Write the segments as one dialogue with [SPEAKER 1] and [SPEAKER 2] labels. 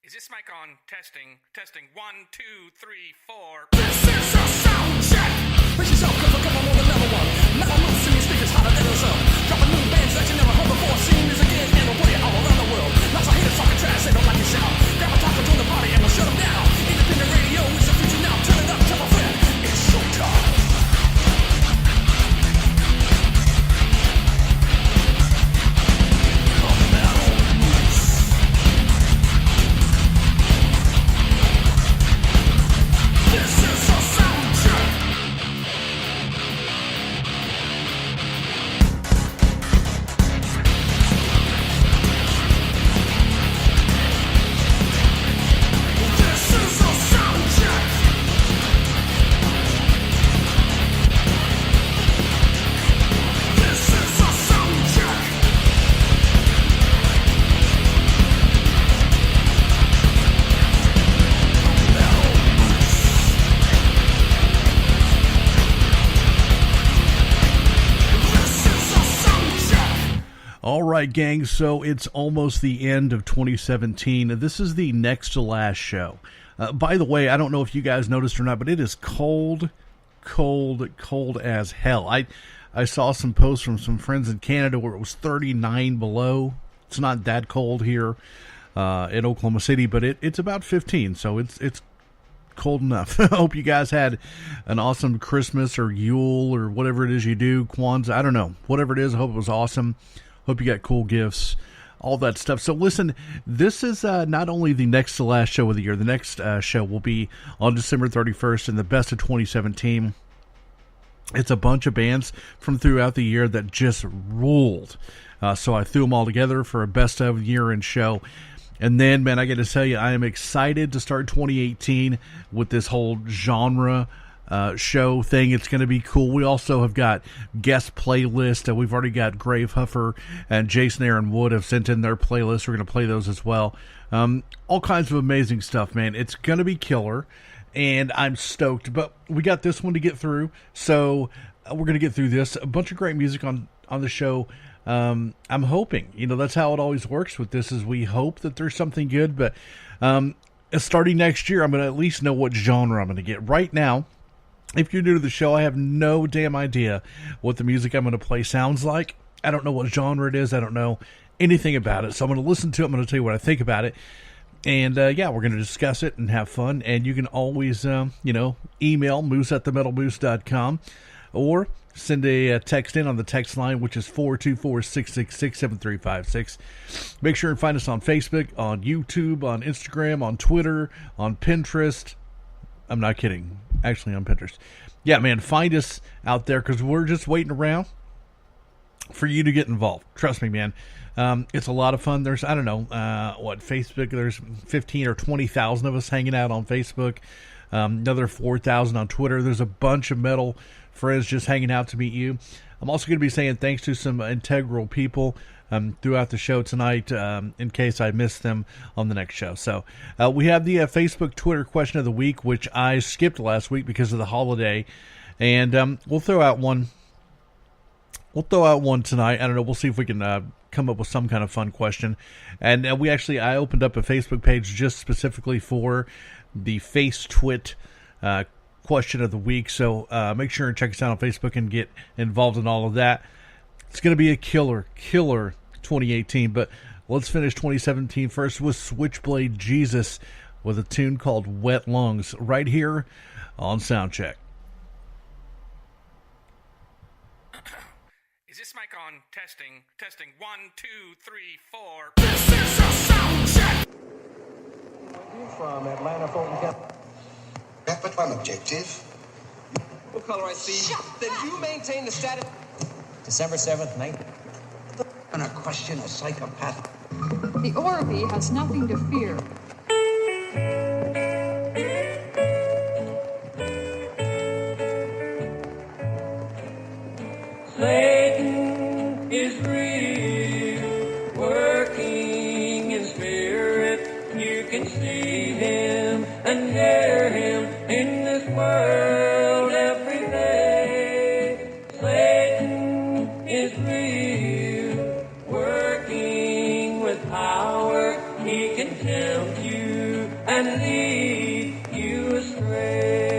[SPEAKER 1] Is this mic on? Testing. 1, 2, 3, 4.
[SPEAKER 2] This is a sound check. Brace yourself, cause we're coming on the level one. Metal moves, singing speakers hotter than the sun. Dropping new bands that you never heard before. Seeing music in and we'll play it all around the world. Lots of haters talking trash, they don't like your shout. Grab a talker, join the party, and we'll shut them down. Independent radio is the future now. Turn it up, tell a friend. It's showtime.
[SPEAKER 3] All right, gang, so it's almost the end of 2017. This is the next to last show. By the way, I don't know if you guys noticed or not, but it is cold as hell. I saw some posts from some friends in Canada where it was 39 below. It's not that cold here in Oklahoma City, but it's about 15, so it's cold enough. I hope you guys had an awesome Christmas or Yule or whatever it is you do, Kwanzaa, I don't know. Whatever it is, I hope it was awesome. Hope you got cool gifts, all that stuff. So listen, this is not only the next to last show of the year. The next show will be on December 31st in the best of 2017. It's a bunch of bands from throughout the year that just ruled. So I threw them all together for a best of year and show. And then, man, I got to tell you, I am excited to start 2018 with this whole genre show thing. It's going to be cool. We also have got guest playlist. We've already got Grave Huffer and Jason Aaron Wood have sent in their playlist. We're going to play those as well. All kinds of amazing stuff, man. It's going to be killer, and I'm stoked. But we got this one to get through, so we're going to get through this. A bunch of great music on the show. I'm hoping, that's how it always works with this, is we hope that there's something good. But starting next year, I'm going to at least know what genre I'm going to get. Right now, if you're new to the show, I have no damn idea what the music I'm going to play sounds like. I don't know what genre it is. I don't know anything about it. So I'm going to listen to it. I'm going to tell you what I think about it. And, we're going to discuss it and have fun. And you can always, email moose@themetalmoose.com or send a text in on the text line, which is 424-666-7356. Make sure and find us on Facebook, on YouTube, on Instagram, on Twitter, on Pinterest. I'm not kidding. Actually, on Pinterest. Yeah, man, find us out there because we're just waiting around for you to get involved. Trust me, man. It's a lot of fun. There's, I don't know, Facebook, there's 15 or 20,000 of us hanging out on Facebook. Another 4,000 on Twitter. There's a bunch of metal friends just hanging out to meet you. I'm also going to be saying thanks to some integral people throughout the show tonight, in case I missed them on the next show. So we have the Facebook Twitter question of the week, which I skipped last week because of the holiday, and we'll throw out one. We'll throw out one tonight. I don't know. We'll see if we can come up with some kind of fun question. And I opened up a Facebook page just specifically for the Face Twit question of the week. So make sure and check us out on Facebook and get involved in all of that. It's going to be a killer 2018, but let's finish 2017 first with Switchblade Jesus with a tune called Wet Lungs right here on Soundcheck.
[SPEAKER 1] Is this mic on? Testing. 1, 2, 3, 4.
[SPEAKER 2] This is a sound check.
[SPEAKER 4] From Atlanta, Fulton County.
[SPEAKER 5] That's but one objective.
[SPEAKER 4] What color I see? Then you maintain the status.
[SPEAKER 6] December 7th, 9th.
[SPEAKER 5] And I question a psychopath.
[SPEAKER 7] The Orby has nothing to fear.
[SPEAKER 8] Satan is real, working in spirit. You can see him and hear him in this world every day. Satan is real, working with power. He he can tempt you and lead you astray.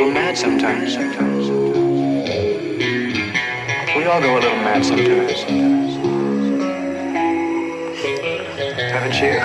[SPEAKER 9] little mad sometimes. We all go a little mad sometimes. Haven't you?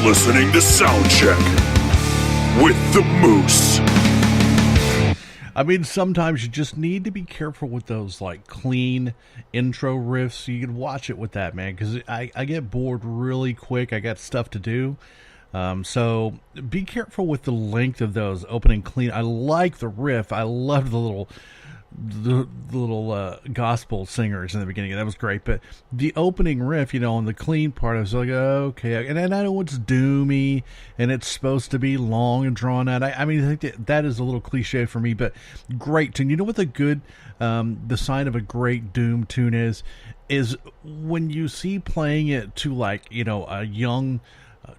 [SPEAKER 10] Listening to Soundcheck with the Moose.
[SPEAKER 3] I mean, sometimes you just need to be careful with those like clean intro riffs. You can watch it with that, man, because I get bored really quick. I got stuff to do. So be careful with the length of those opening clean. I like the riff. I love the little gospel singers in the beginning. That was great. But the opening riff, you know, on the clean part, I was like, okay. And I know it's doomy and it's supposed to be long and drawn out. I mean, I think that is a little cliche for me, but great tune. You know what the good, the sign of a great doom tune is when you see playing it to, like, you know, a young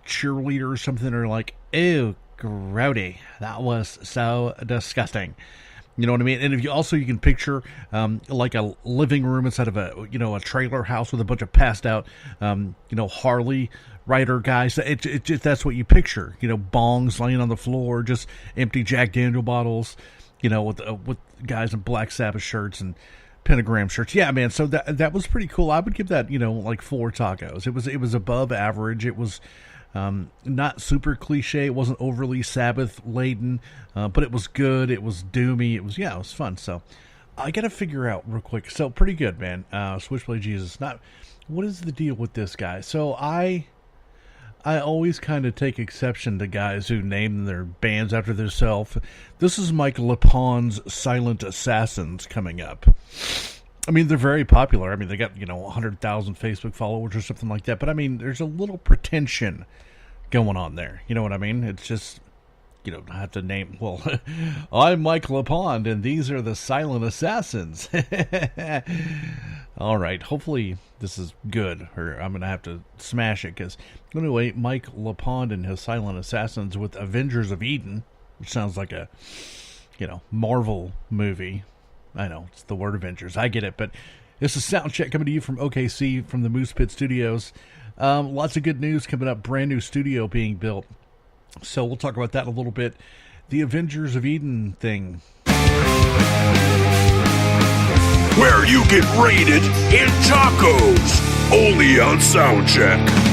[SPEAKER 3] cheerleader or something, or like, ew, grody, that was so disgusting. You know what I mean? And if you can picture like a living room inside of a trailer house with a bunch of passed out Harley rider guys. It that's what you picture. You know, bongs laying on the floor, just empty Jack Daniel bottles. You know, with guys in Black Sabbath shirts and pentagram shirts. Yeah, man. So that was pretty cool. I would give that, you know, like 4 tacos. It was above average. It was not super cliche. It wasn't overly Sabbath laden, but it was good. It was doomy. It was fun. So I got to figure out real quick. So pretty good, man. Switchblade Jesus. What is the deal with this guy? So I always kind of take exception to guys who name their bands after themselves. This is Mike LePond's Silent Assassins coming up. I mean, they're very popular. I mean, they got, 100,000 Facebook followers or something like that. But, I mean, there's a little pretension going on there. You know what I mean? It's just, I have to name, well, I'm Mike LePond, and these are the Silent Assassins. All right. Hopefully this is good, or I'm going to have to smash it. Because, anyway, Mike LePond and his Silent Assassins with Avengers of Eden, which sounds like a Marvel movie. I know, it's the word Avengers. I get it, but this is Soundcheck coming to you from OKC, from the Moose Pit Studios. Lots of good news coming up. Brand new studio being built. So we'll talk about that in a little bit. The Avengers of Eden thing.
[SPEAKER 10] Where you get rated in tacos. Only on Soundcheck.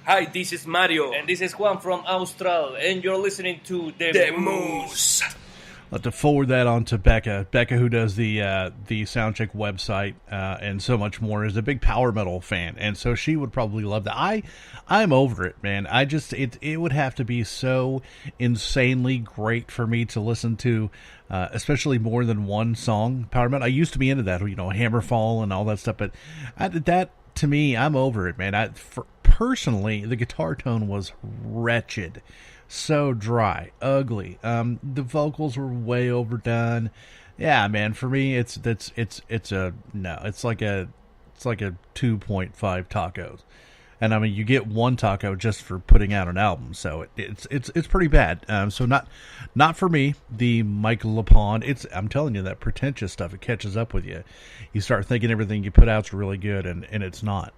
[SPEAKER 8] Hi, this is Mario. And this is Juan from Austral. And you're listening to The Moose.
[SPEAKER 3] I'll have to forward that on to Becca. Becca, who does the Soundcheck website and so much more, is a big power metal fan. And so she would probably love that. I'm over it, man. It would have to be so insanely great for me to listen to, especially more than one song, power metal. I used to be into that, Hammerfall and all that stuff. But that, to me, I'm over it, man. Personally, the guitar tone was wretched. So dry, ugly. The vocals were way overdone. Yeah, man. For me, it's like a 2.5 tacos. And I mean, you get one taco just for putting out an album, so it's pretty bad. So not for me. The Michael LaPond. I'm telling you, that pretentious stuff, it catches up with you. You start thinking everything you put out's really good, and it's not.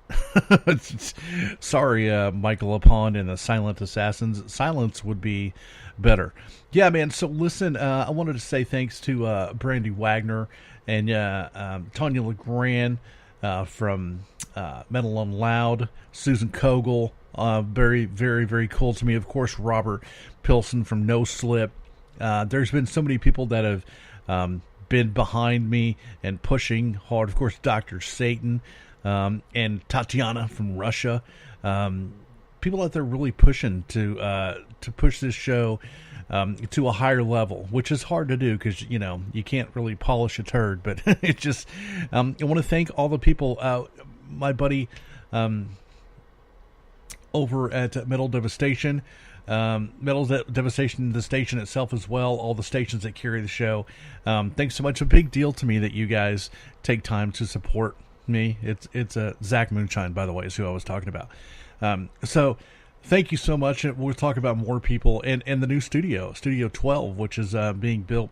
[SPEAKER 3] Sorry, Michael LaPond and the Silent Assassins. Silence would be better. Yeah, man. So listen, I wanted to say thanks to Brandy Wagner and Tanya LeGrand from Metal on Loud, Susan Kogel, very, very, very cool to me. Of course, Robert Pilson from No Slip. There's been so many people that have been behind me and pushing hard. Of course, Dr. Satan and Tatiana from Russia. People out there really pushing to push this show to a higher level, which is hard to do because, you know, you can't really polish a turd. But it just, I want to thank all the people, my buddy over at Metal Devastation, Devastation, the station itself as well, all the stations that carry the show. Thanks so much. A big deal to me that you guys take time to support me. It's Zach Moonshine, by the way, is who I was talking about. So thank you so much. We'll talk about more people and the new Studio 12, which is being built.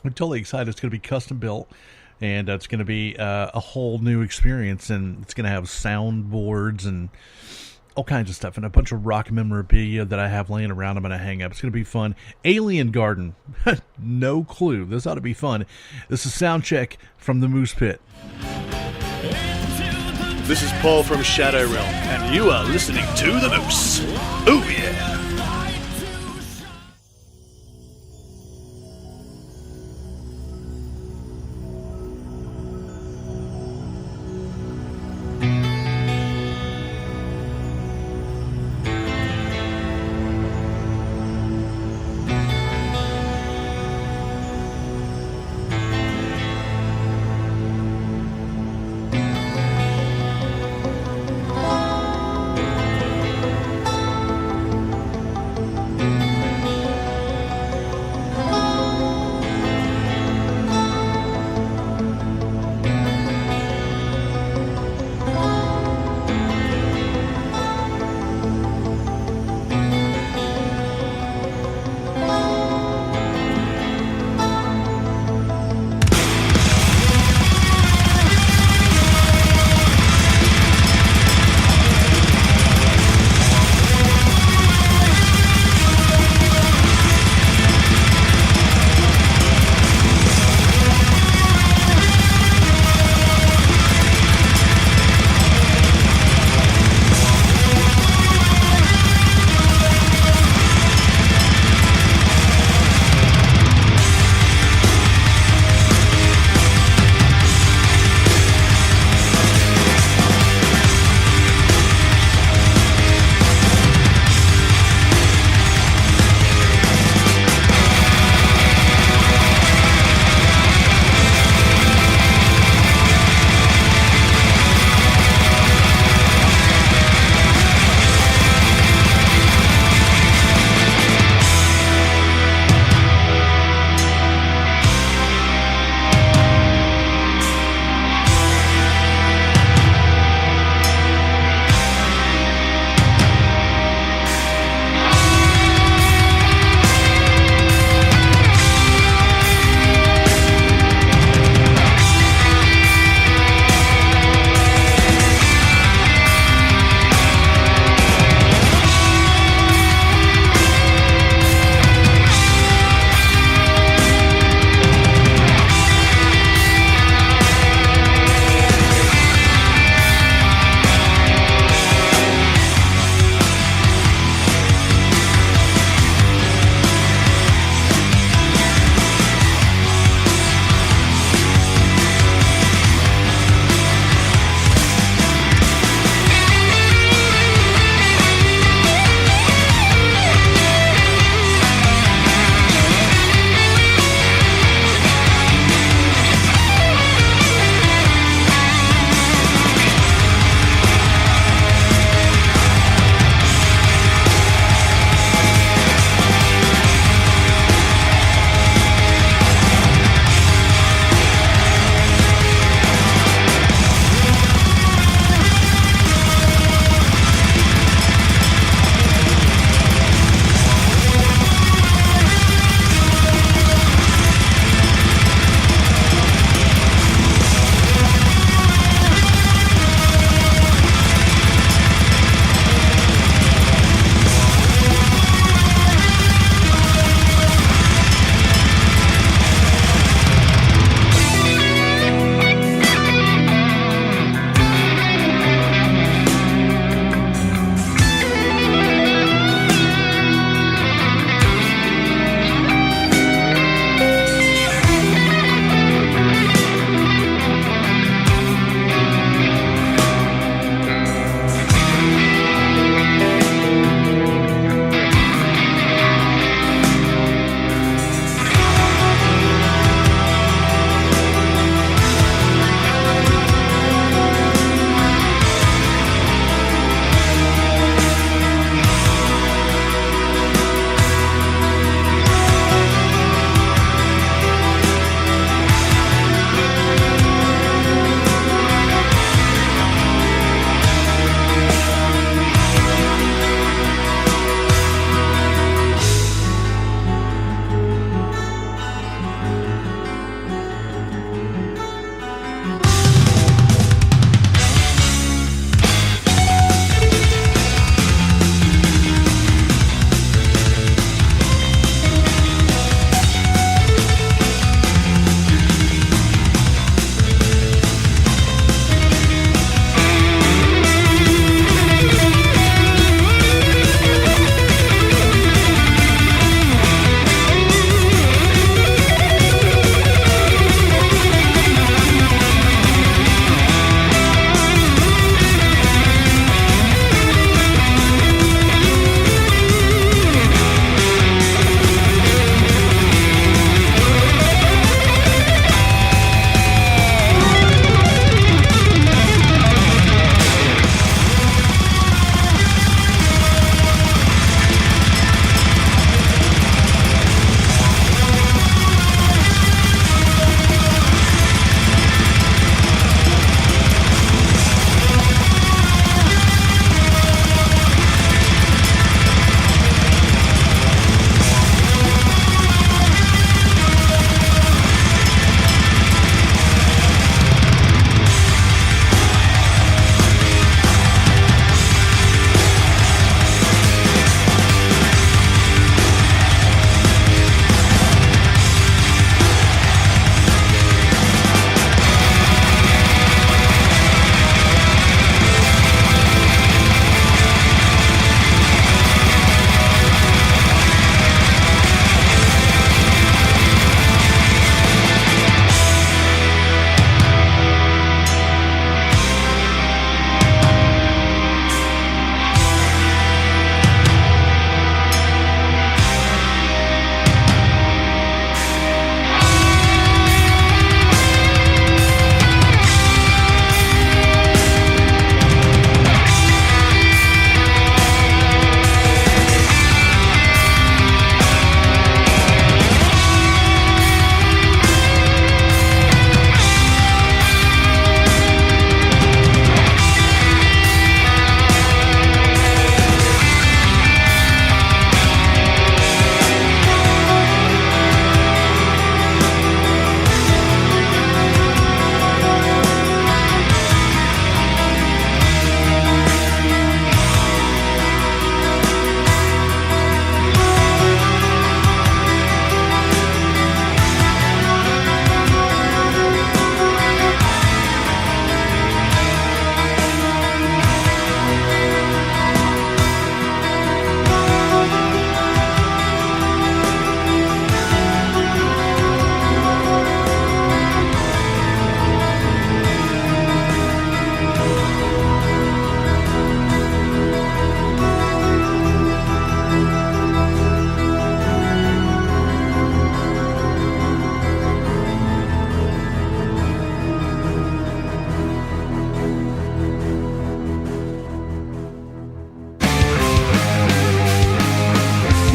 [SPEAKER 3] I'm totally excited. It's going to be custom built, and it's going to be a whole new experience, and it's going to have soundboards and all kinds of stuff, and a bunch of rock memorabilia that I have laying around. I'm going to hang up. It's going to be fun. Alien Garden. No clue. This ought to be fun. This is Soundcheck from the Moose Pit.
[SPEAKER 11] This is Paul from Shadow Realm, and you are listening to The Moose. Oh yeah!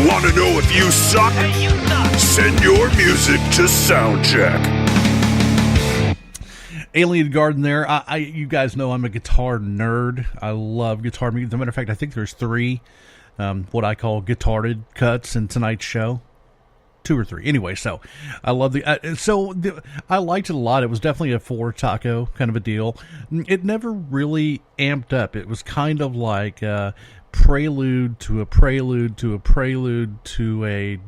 [SPEAKER 10] Want to know if you suck?
[SPEAKER 2] Hey, you suck.
[SPEAKER 10] Send your music to Soundcheck.
[SPEAKER 3] Alien Garden there. You guys know I'm a guitar nerd. I love guitar music. As a matter of fact, I think there's 3 what I call guitarted cuts in tonight's show. 2 or 3. Anyway, so I love I liked it a lot. It was definitely a 4 taco kind of a deal. It never really amped up. It was kind of like a prelude to a prelude to a prelude to a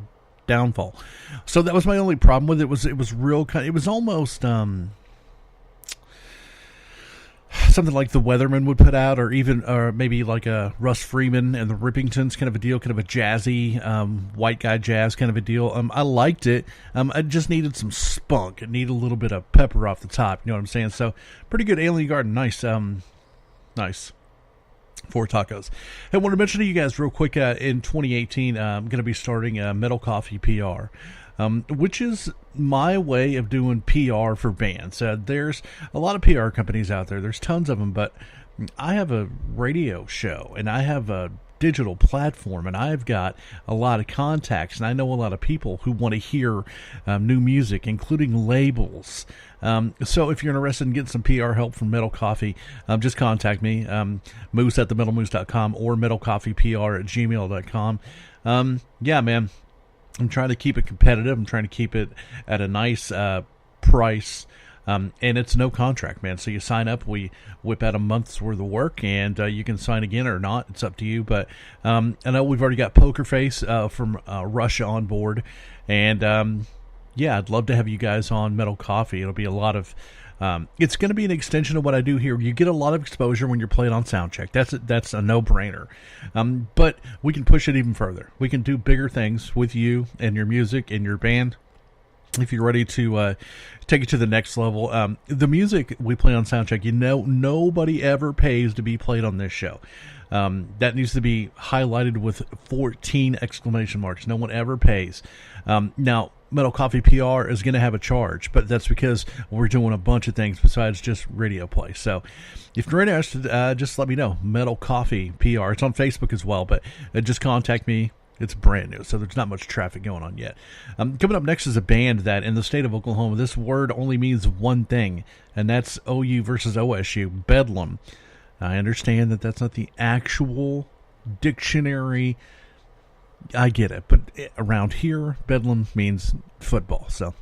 [SPEAKER 3] downfall. So that was my only problem with it. It was real kind. It was almost something like the Weathermen would put out, or maybe like a Russ Freeman and the Rippingtons kind of a deal, kind of a jazzy white guy jazz kind of a deal. I liked it. I just needed some spunk. It needed a little bit of pepper off the top. You know what I'm saying? So pretty good Alien Garden. Nice. Nice. 4 tacos. I want to mention to you guys real quick, in 2018, I'm going to be starting Metal Coffee PR. Which is my way of doing PR for bands. There's a lot of PR companies out there. There's tons of them, but I have a radio show, and I have a digital platform, and I've got a lot of contacts, and I know a lot of people who want to hear new music, including labels. So if you're interested in getting some PR help from Metal Coffee, just contact me, moose@themetalmoose.com or metalcoffeepr@gmail.com. Yeah, man. I'm trying to keep it competitive. I'm trying to keep it at a nice price. And it's no contract, man. So you sign up, we whip out a month's worth of work, and you can sign again or not. It's up to you. But I know we've already got Poker Face from Russia on board. And, yeah, I'd love to have you guys on Metal Coffee. It'll be a lot of... it's going to be an extension of what I do here. You get a lot of exposure when you're playing on Soundcheck. That's a no-brainer. But we can push it even further. We can do bigger things with you and your music and your band if you're ready to take it to the next level. The music we play on Soundcheck, nobody ever pays to be played on this show. That needs to be highlighted with 14 exclamation marks. No one ever pays. Now, Metal Coffee PR is going to have a charge, but that's because we're doing a bunch of things besides just radio play. So if you're interested, just let me know. Metal Coffee PR. It's on Facebook as well, but just contact me. It's brand new, so there's not much traffic going on yet. Coming up next is a band that in the state of Oklahoma, this word only means one thing, and that's OU versus OSU, Bedlam. I understand that that's not the actual dictionary. I get it, but around here, Bedlam means football. So,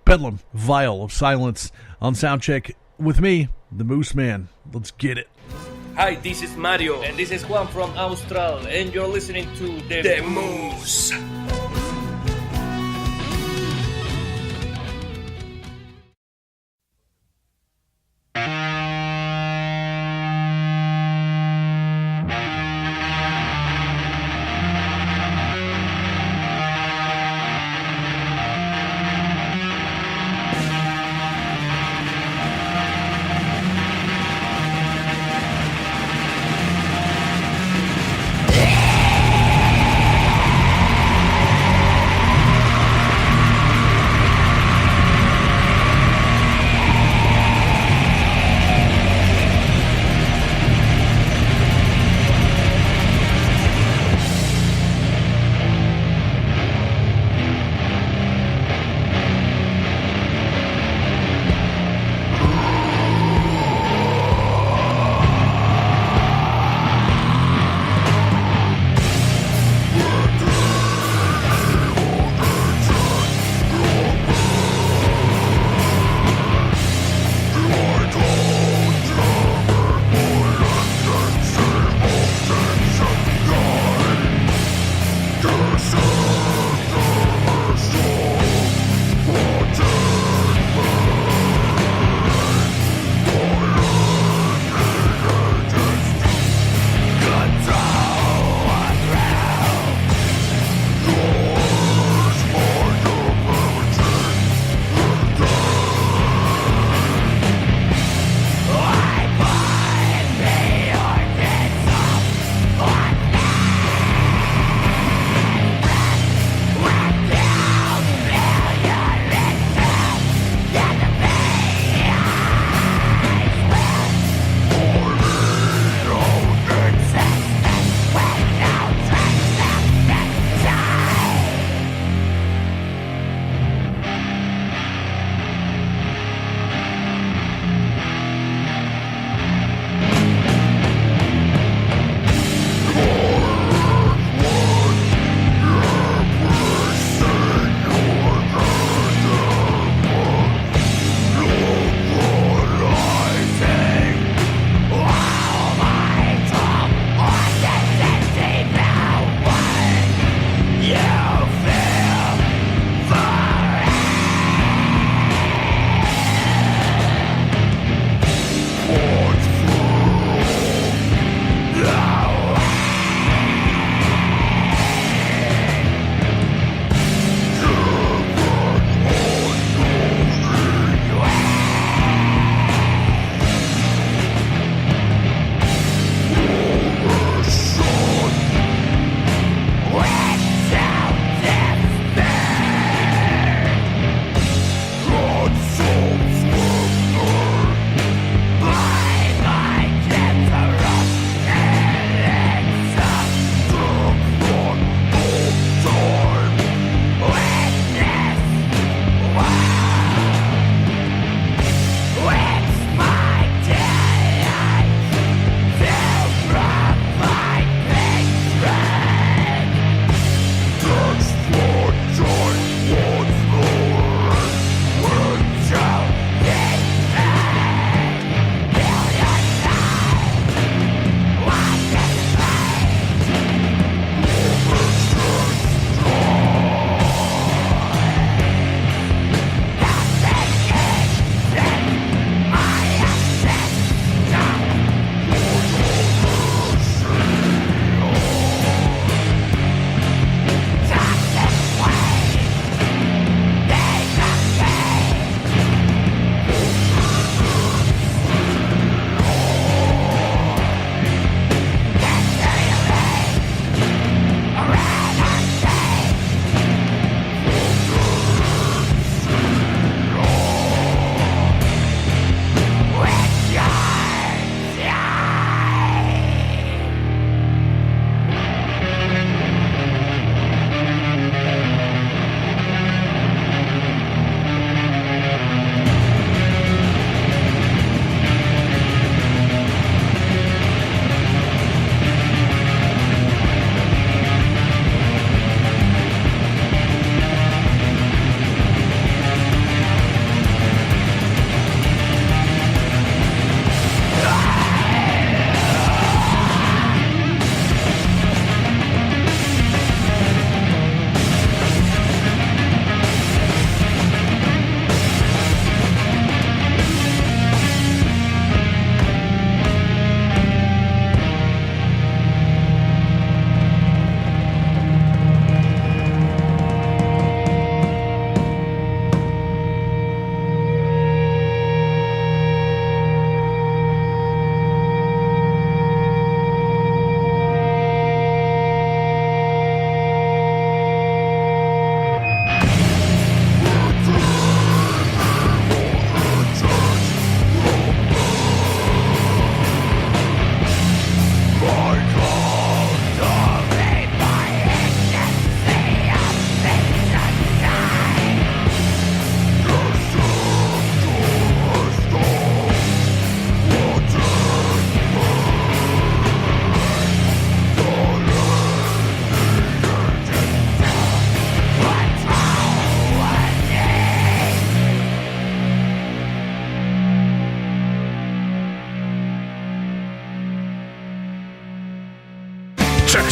[SPEAKER 3] Bedlam, Vial of Silence on Soundcheck with me, the Moose Man. Let's get it.
[SPEAKER 8] Hi, this is Mario. And this is Juan from Austral. And you're listening to The Moose.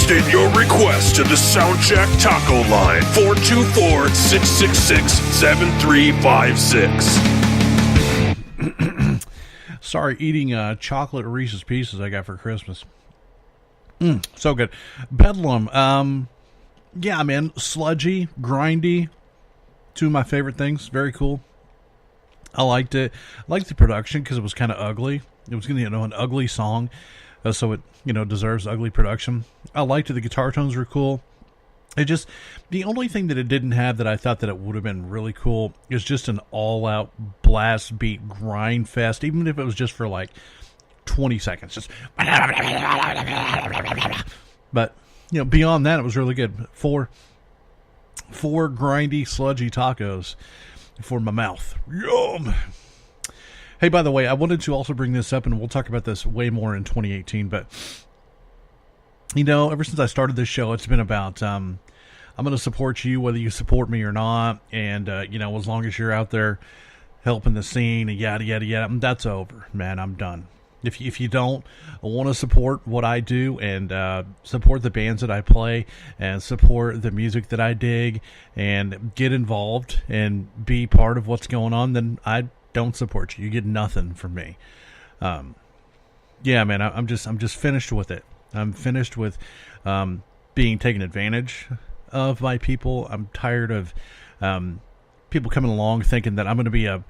[SPEAKER 10] Text in your request to the Soundcheck Taco line 424-666-7356.
[SPEAKER 3] Sorry, eating chocolate Reese's Pieces I got for Christmas. So good. Bedlam. Yeah, man. Sludgy, grindy. Two of my favorite things. Very cool. I liked it. I liked the production because it was kind of ugly. It was an ugly song, so it deserves ugly production. I liked it. The guitar tones were cool. The only thing that it didn't have that I thought that it would have been really cool is just an all-out blast beat grind fest, even if it was just for like 20 seconds. Just, but beyond that, it was really good. Four grindy, sludgy tacos for my mouth. Yum. Hey, by the way, I wanted to also bring this up, and we'll talk about this way more in 2018, but ever since I started this show, it's been about I'm going to support you whether you support me or not, and as long as you're out there helping the scene and yada yada yada, that's over, man. I'm done. If you don't want to support what I do and support the bands that I play and support the music that I dig and get involved and be part of what's going on, then I don't support you. You get nothing from me. Yeah, man, I'm just finished with it. I'm finished with being taken advantage of by people. I'm tired of people coming along thinking that I'm going to be a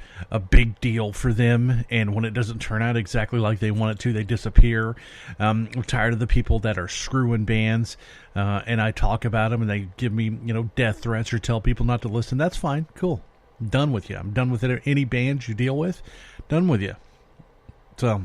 [SPEAKER 3] big deal for them, and when it doesn't turn out exactly like they want it to, they disappear. I'm tired of the people that are screwing bands, and I talk about them, and they give me, death threats or tell people not to listen. That's fine. Cool. I'm done with you. I'm done with it. Any bands you deal with, done with you. So,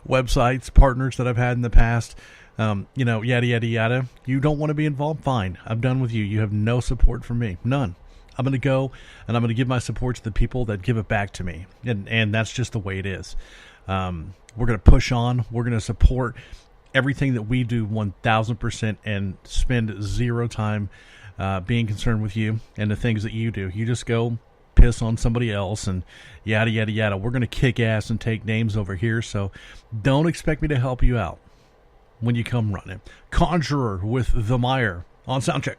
[SPEAKER 3] websites, partners that I've had in the past, yada, yada, yada. You don't want to be involved? Fine. I'm done with you. You have no support from me. None. I'm going to go, and I'm going to give my support to the people that give it back to me. And that's just the way it is. We're going to push on. We're going to support everything that we do 1,000% and spend zero time being concerned with you and the things that you do. You just go piss on somebody else and yada, yada, yada. We're going to kick ass and take names over here, so don't expect me to help you out when you come running. Conjurer with The Mire on Soundcheck.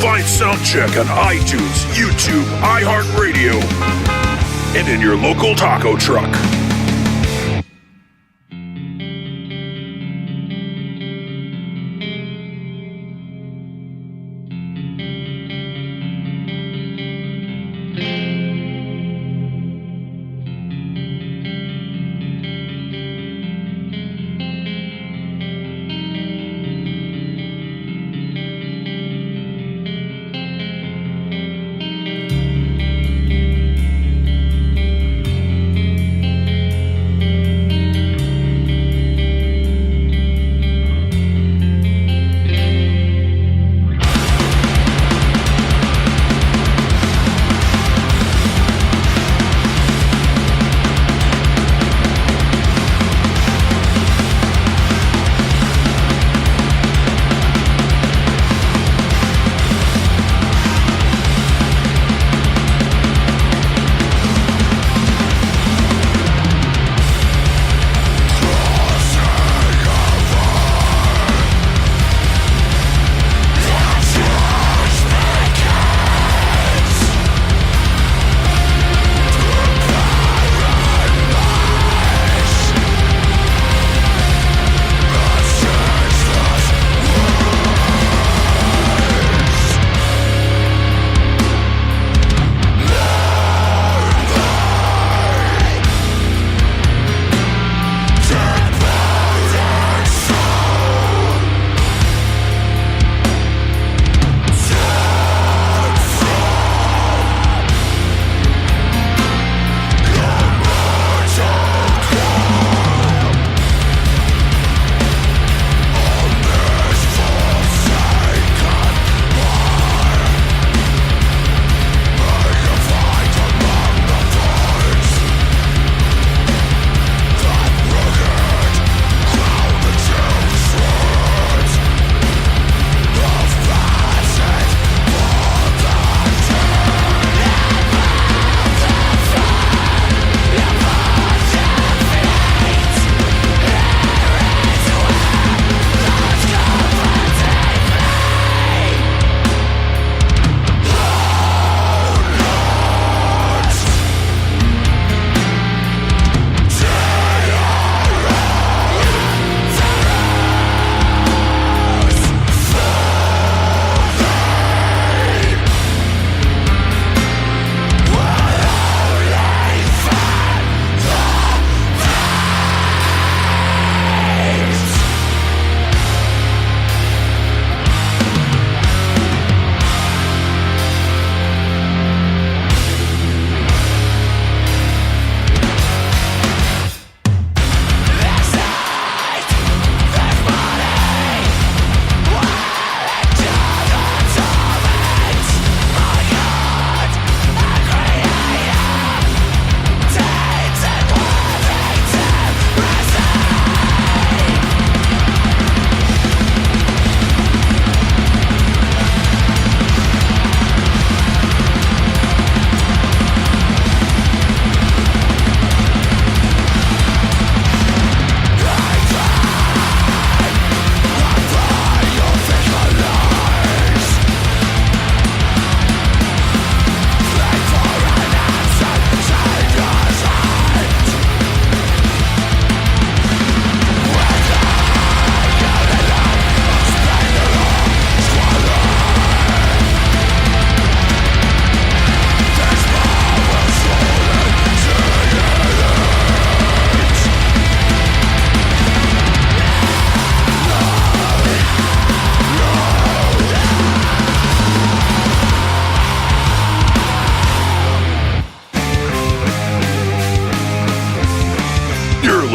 [SPEAKER 10] Find Soundcheck on iTunes, YouTube, iHeartRadio, and in your local taco truck.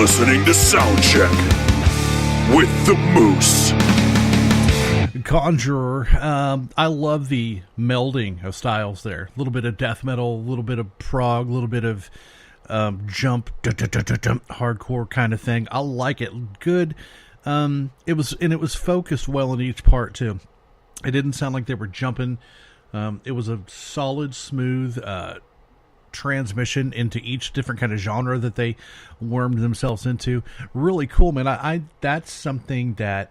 [SPEAKER 10] listening to Soundcheck with the Moose.
[SPEAKER 3] Conjurer. I love the melding of styles there. A little bit of death metal, a little bit of prog, a little bit of jump, hardcore kind of thing. I like it. Good. It was focused well in each part too. It didn't sound like they were jumping. It was a solid, smooth transmission into each different kind of genre that they wormed themselves into. Really cool, man. I that's something that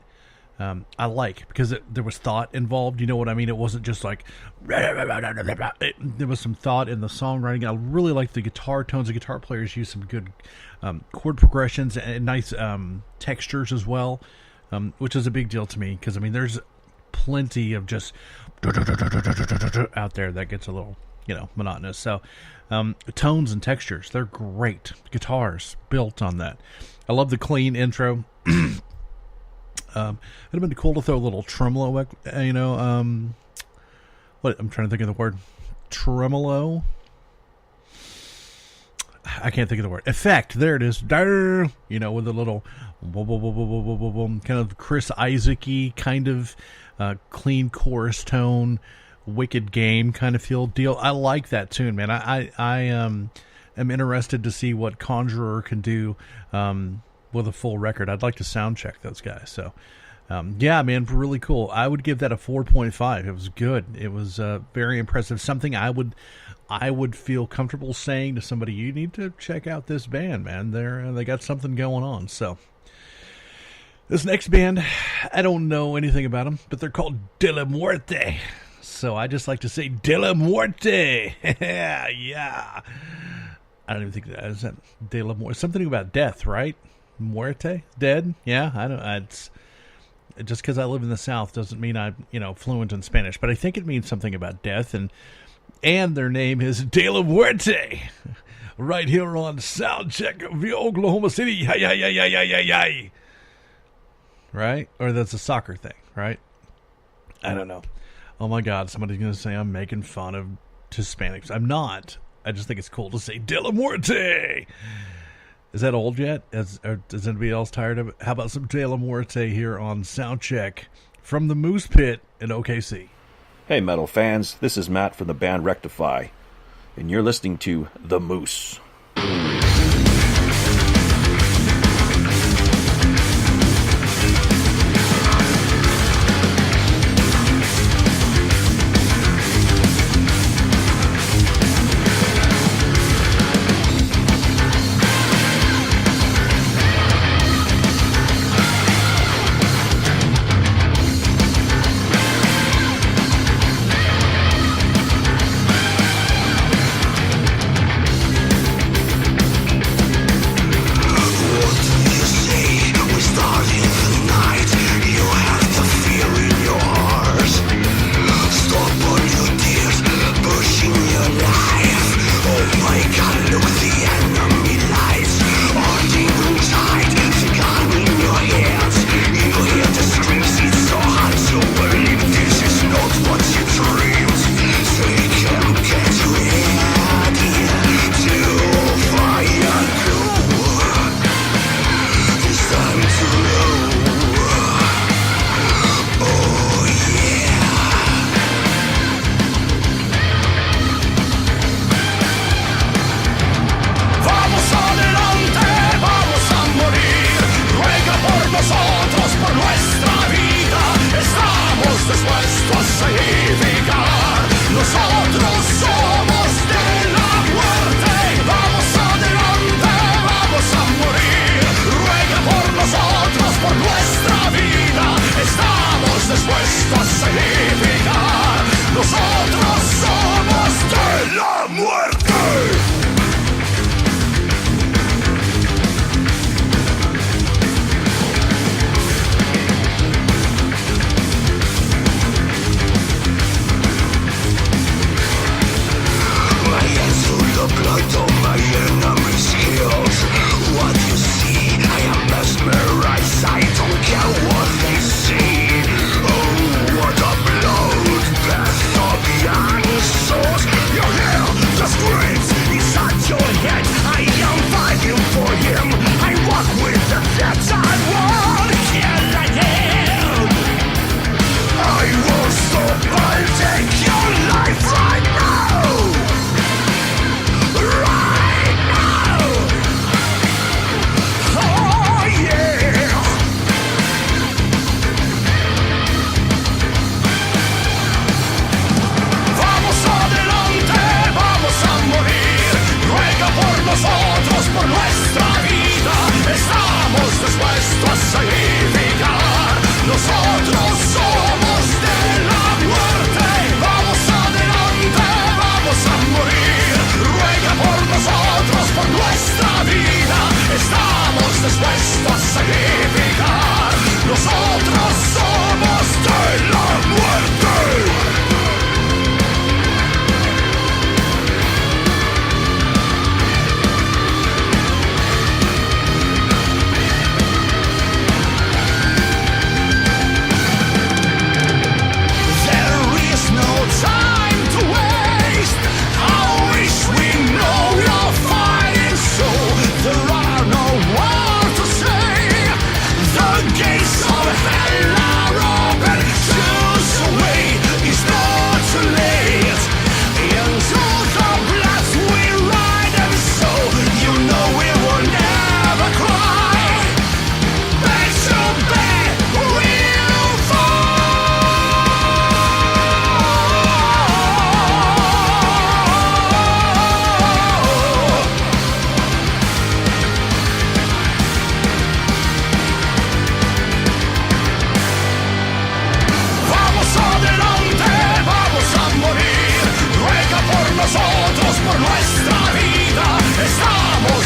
[SPEAKER 3] I like, because there was thought involved. You know what I mean? It wasn't just like there was some thought in the songwriting. I really like the guitar tones. The guitar players use some good chord progressions and nice textures as well, which is a big deal to me, because I mean there's plenty of just out there that gets a little, monotonous. So tones and textures, they're great. Guitars built on that. I love the clean intro. It'd have been cool to throw a little tremolo, what I'm trying to think of the word. Tremolo? I can't think of the word. Effect. There it is. With a little kind of Chris Isaac-y kind of clean chorus tone, Wicked Game kind of feel deal. I like that tune, man. I am interested to see what Conjurer can do with a full record. I'd like to sound check those guys. So, yeah, man, really cool. I would give that a 4.5. It was good. It was very impressive. Something I would feel comfortable saying to somebody, you need to check out this band, man. They got something going on. So, this next band, I don't know anything about them, but they're called De La Muerte. So I just like to say De La Muerte. Yeah. I don't even think that is that De La Muerte. Something about death, right? Muerte, dead. Yeah, I don't. It's just because I live in the South doesn't mean I'm fluent in Spanish, but I think it means something about death, and their name is De La Muerte. Right here on Soundcheck of Oklahoma City. Yeah. Right? Or that's a soccer thing, right? I don't know. Oh my God, somebody's gonna say I'm making fun of Hispanics. I'm not. I just think it's cool to say De La Muerte. Is that old yet? Is anybody else tired of it? How about some De La Muerte here on Soundcheck from the Moose Pit in OKC?
[SPEAKER 12] Hey, metal fans. This is Matt from the band Rectify, and you're listening to The Moose.
[SPEAKER 2] Mesmerized, I don't care what they see. Oh, what a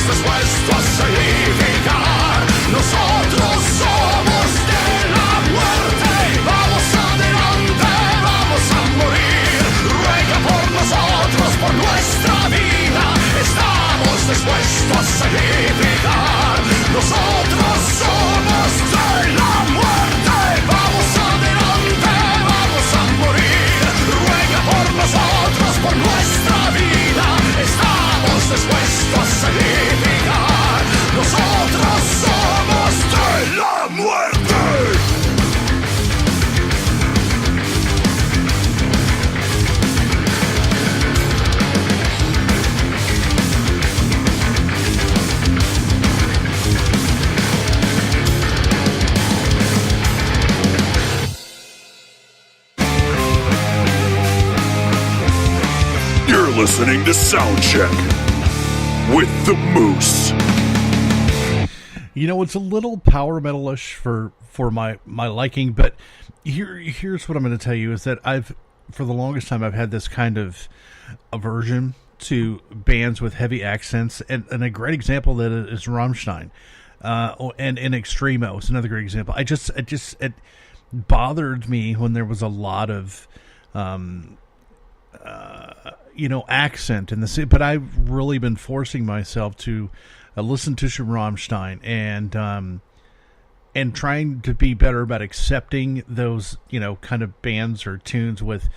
[SPEAKER 2] después a significar. Nosotros somos de la muerte. Vamos adelante, vamos a morir. Ruega por nosotros, por nuestra vida. Estamos dispuestos a significar. Nosotros somos de la muerte. Vamos adelante, vamos a morir. Ruega por nosotros, por nuestra vida. Estamos dispuestos a significar. Nosotros somos de la muerte.
[SPEAKER 10] You're listening to Soundcheck with the Moose.
[SPEAKER 3] You know, it's a little power metal-ish for my liking, but here's what I'm going to tell you is that for the longest time, I've had this kind of aversion to bands with heavy accents, and a great example of that is Rammstein, and Extremo is another great example. It bothered me when there was a lot of accent in the, but I've really been forcing myself to listen to some Rammstein and trying to be better about accepting those, kind of bands or tunes with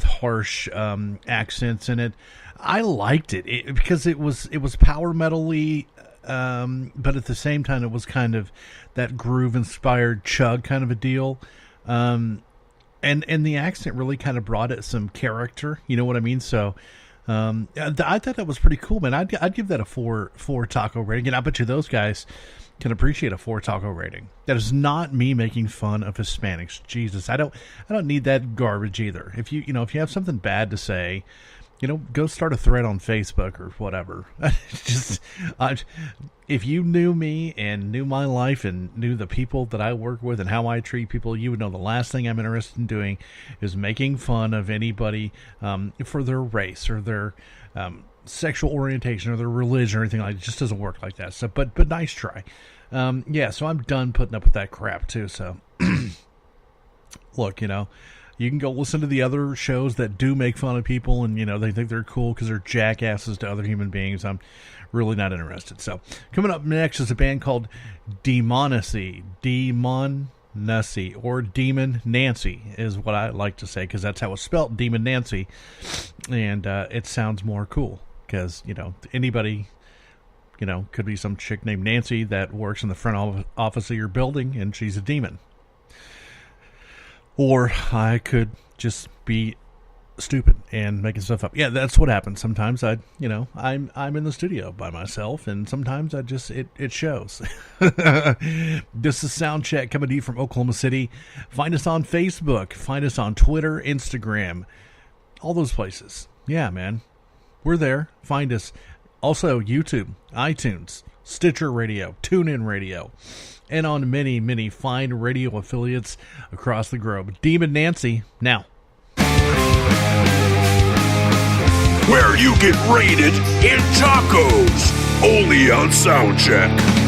[SPEAKER 3] harsh accents in it. I liked it because it was power metal-y, but at the same time it was kind of that groove-inspired chug kind of a deal. And the accent really kind of brought it some character, you know what I mean? So I thought that was pretty cool, man. I'd give that a four taco rating, and I bet you those guys can appreciate a 4 taco rating. That is not me making fun of Hispanics. Jesus, I don't need that garbage either. If you have something bad to say, go start a thread on Facebook or whatever. If you knew me and knew my life and knew the people that I work with and how I treat people, you would know the last thing I'm interested in doing is making fun of anybody for their race or their sexual orientation or their religion or anything like that. It just doesn't work like that. So, but nice try. So I'm done putting up with that crap too. So, look, you can go listen to the other shows that do make fun of people and, they think they're cool because they're jackasses to other human beings. I'm really not interested. So coming up next is a band called Demonacy, or Demon Nancy is what I like to say because that's how it's spelled, Demon Nancy. And it sounds more cool because, anybody, could be some chick named Nancy that works in the front office of your building and she's a demon. Or I could just be stupid and making stuff up. Yeah, that's what happens. Sometimes I'm in the studio by myself, and sometimes it shows. This is Soundcheck coming to you from Oklahoma City. Find us on Facebook. Find us on Twitter, Instagram, all those places. Yeah, man. We're there. Find us. Also, YouTube, iTunes, Stitcher Radio, TuneIn Radio, and on many, many fine radio affiliates across the globe. Demon Nancy, now.
[SPEAKER 10] Where you get rated in tacos, only on Soundcheck.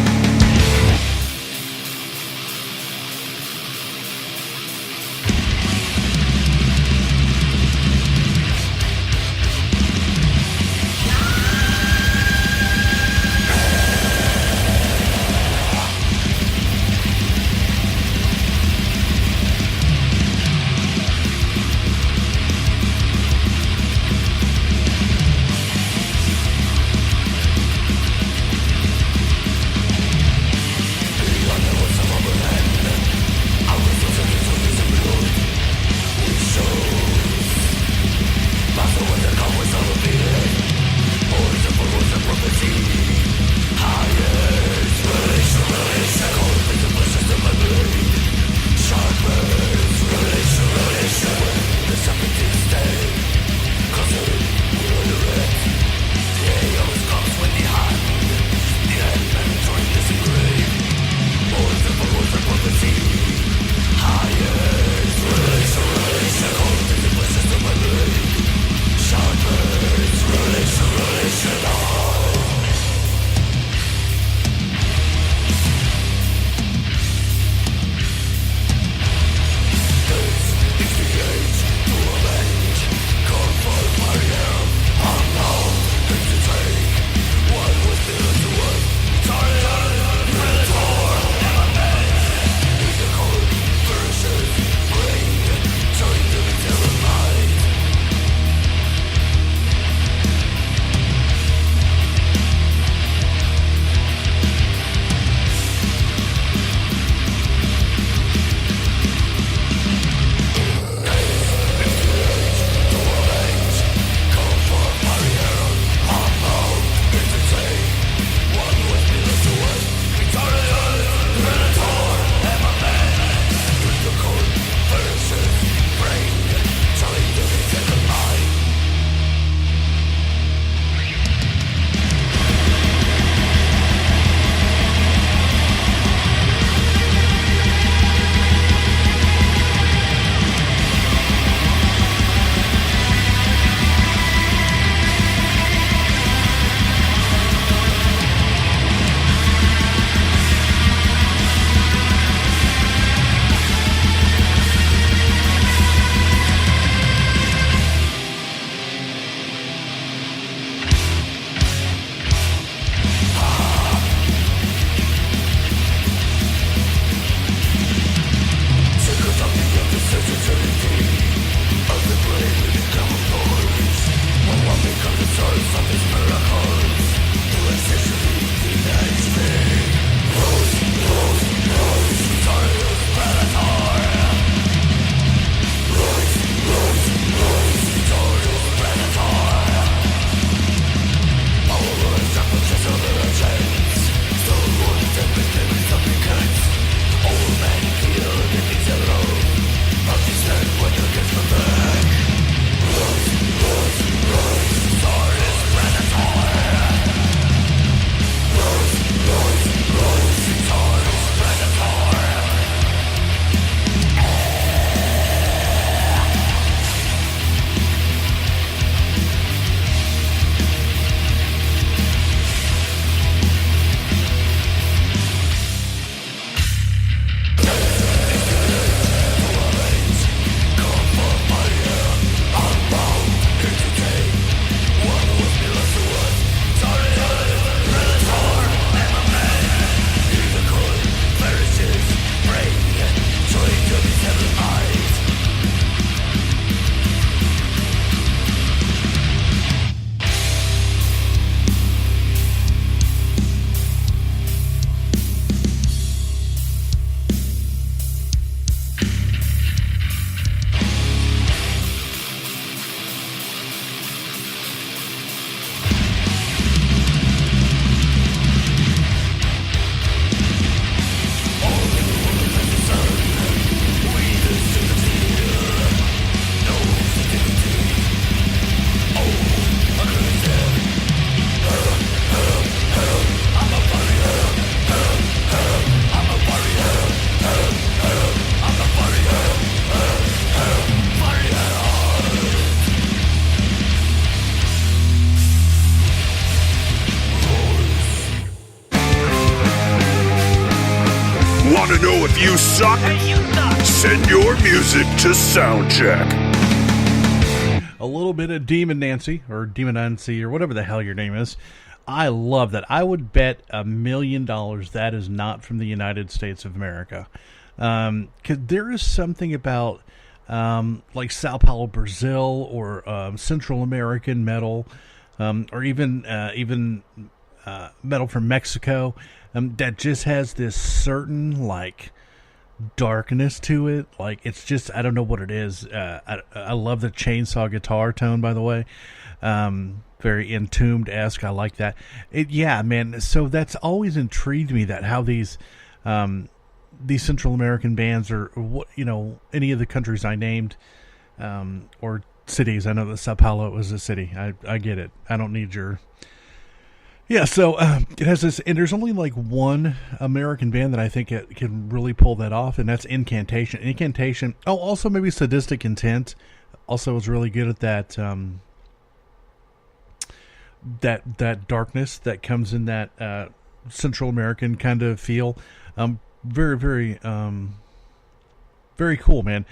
[SPEAKER 10] suck? Send your music to Soundcheck.
[SPEAKER 3] A little bit of Demon Nancy, or Demon Nancy, or whatever the hell your name is. I love that. I would bet $1 million that is not from the United States of America. Because there is something about like Sao Paulo, Brazil, or Central American metal, or even metal from Mexico, that just has this certain like darkness to it. Like, it's just, I don't know what it is. I love the chainsaw guitar tone, by the way. Very Entombed-esque. I like that. Yeah, man. So that's always intrigued me, that how these Central American bands, or any of the countries I named, or cities. I know that Sao Paulo was a city. I get it. I don't need your. Yeah, so it has this, and there's only like one American band that I think it can really pull that off, and that's Incantation. Incantation. Oh, also maybe Sadistic Intent. Also was really good at that. That darkness that comes in that Central American kind of feel. Very, very, very cool, man.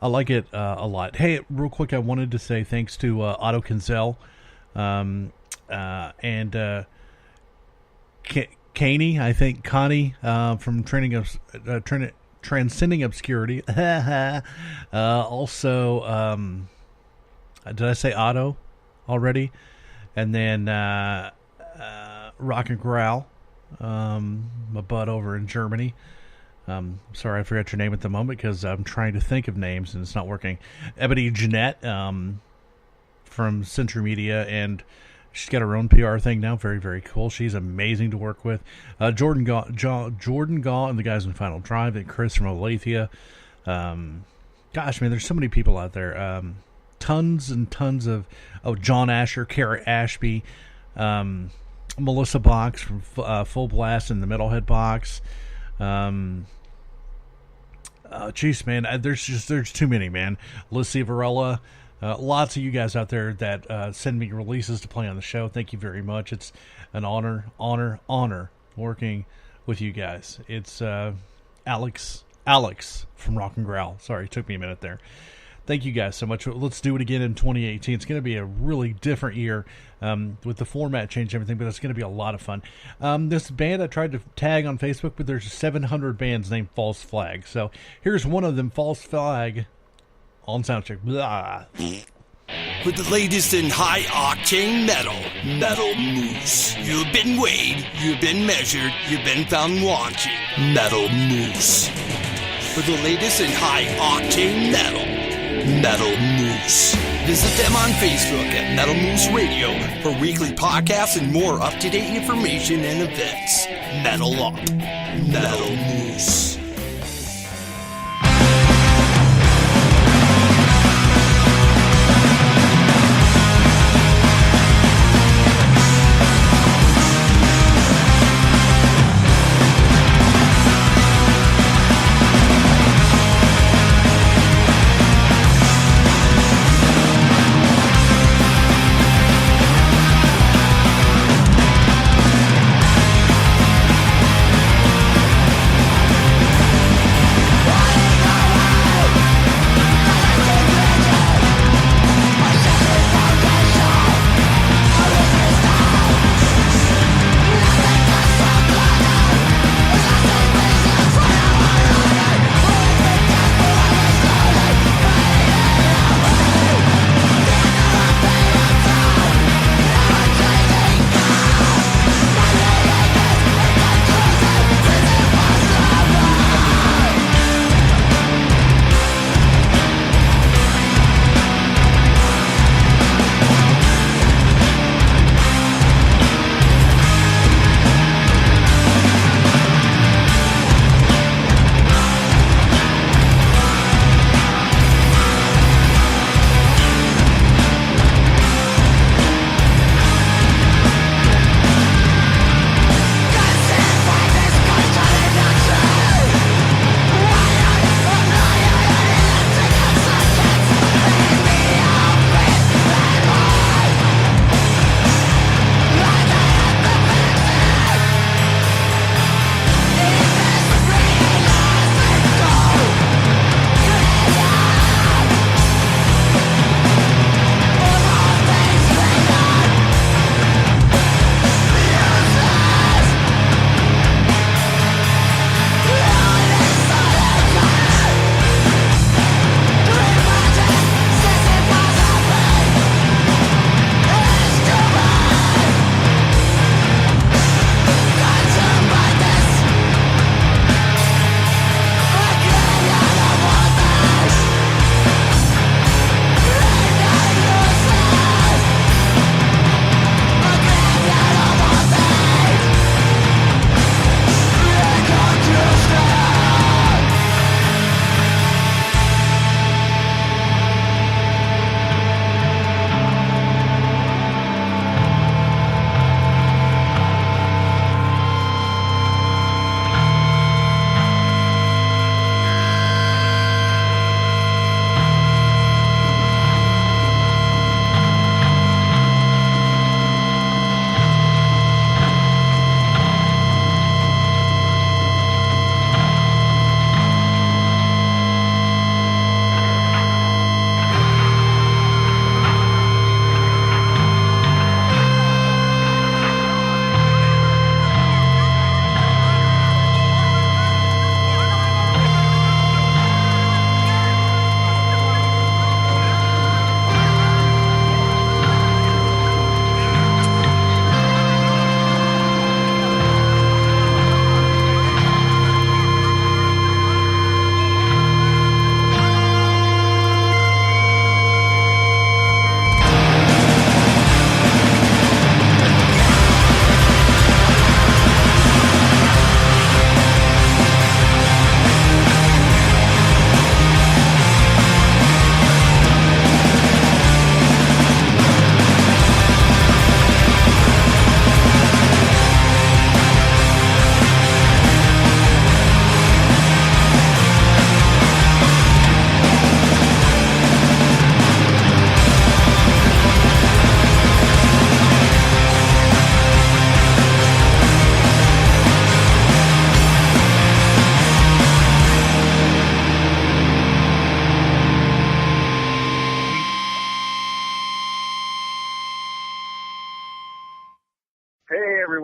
[SPEAKER 3] I like it a lot. Hey, real quick, I wanted to say thanks to Otto Kinzel and Kaney, I think Connie from Transcending Obscurity. Also, did I say Otto already? And then Rock and Growl, my bud over in Germany. Sorry, I forgot your name at the moment because I'm trying to think of names and it's not working. Ebony Jeanette from Century Media, and she's got her own PR thing now. Very, very cool. She's amazing to work with. Jordan Gaw and the guys in Final Drive, and Chris from Olathe. Gosh, man, there's so many people out there. Tons and tons of John Asher, Kara Ashby, Melissa Box from Full Blast and the Metalhead Box. Jeez, man, there's too many, man. Lucy Varela, lots of you guys out there that send me releases to play on the show. Thank you very much. It's an honor working with you guys. It's Alex from Rock and Growl. Sorry, it took me a minute there. Thank you guys so much. Let's do it again in 2018. It's going to be a really different year with the format change and everything, but it's going to be a lot of fun. This band I tried to tag on Facebook, but there's 700 bands named False Flag. So here's one of them, False Flag, on Soundcheck. Blah.
[SPEAKER 2] With the latest in high-octane Metal Moose. You've been weighed, you've been measured, you've been found wanting. Metal Moose. For the latest in high-octane Metal Moose. Visit them on Facebook at Metal Moose Radio for weekly podcasts and more up-to-date information and events. Metal Up. Metal Moose.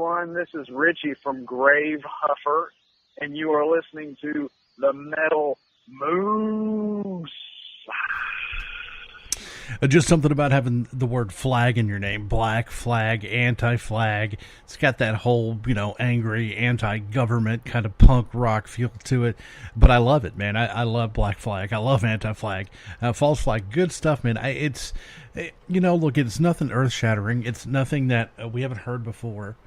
[SPEAKER 13] everyone. This is Richie from Grave Huffer, and you are listening to the Metal Moose.
[SPEAKER 3] Just something about having the word flag in your name. Black flag, anti-flag. It's got that whole, angry, anti-government kind of punk rock feel to it. But I love it, man. I love Black Flag. I love anti-flag. False flag. Good stuff, man. Look, it's nothing earth-shattering. It's nothing that we haven't heard before.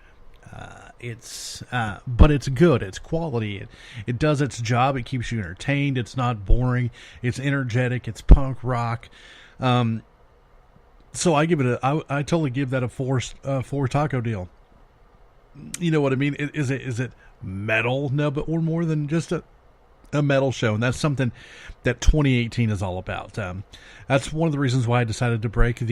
[SPEAKER 3] But it's good. It's quality. It does its job. It keeps you entertained. It's not boring. It's energetic. It's punk rock. So I give it I totally give that a four taco deal. You know what I mean? Is it metal? No, but we're more than just a metal show, and that's something that 2018 is all about. That's one of the reasons why I decided to break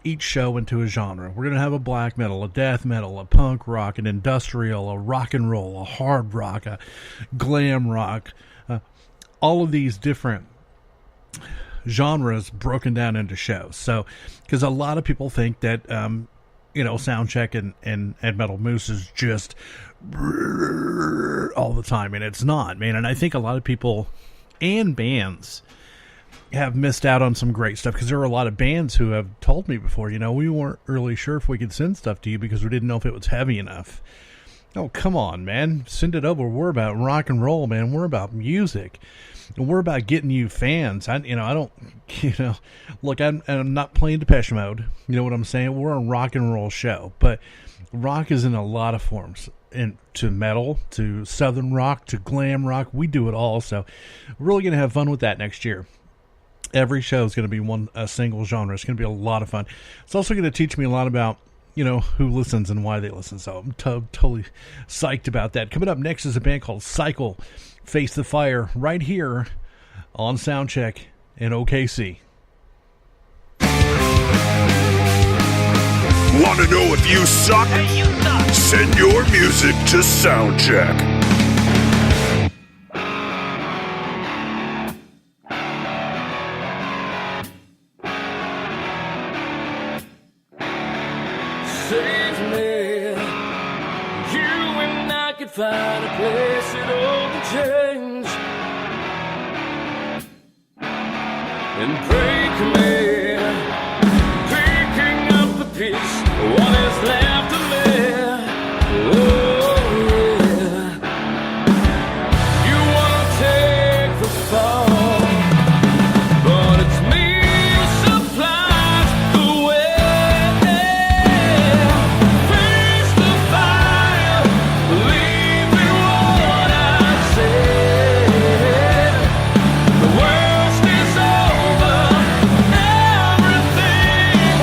[SPEAKER 3] each show into a genre. We're going to have a black metal, a death metal, a punk rock, an industrial, a rock and roll, a hard rock, a glam rock, all of these different genres broken down into shows. So, because a lot of people think that, Soundcheck and Metal Moose is just all the time, and it's not, man. And I think a lot of people and bands have missed out on some great stuff, because there are a lot of bands who have told me before, we weren't really sure if we could send stuff to you because we didn't know if it was heavy enough. Oh, come on, man. Send it over. We're about rock and roll, man. We're about music. And we're about getting you fans. Look, I'm not playing Depeche Mode. You know what I'm saying? We're a rock and roll show. But rock is in a lot of forms. To metal, to southern rock, to glam rock. We do it all. So we're really going to have fun with that next year. Every show is going to be a single genre. It's going to be a lot of fun. It's also going to teach me a lot about who listens and why they listen. So I'm totally psyched about that. Coming up next is a band called Cycle, Face the Fire, right here on Soundcheck in OKC.
[SPEAKER 10] Want to know if you suck? Hey, you suck. Send your music to Soundcheck.
[SPEAKER 2] Save me. You and I could find a place that all can change and break me, picking up the piece. What is left of me? Oh yeah. You wanna take the fall, but it's me who supplies the way. Face the fire, believe in what I said. The worst is over, everything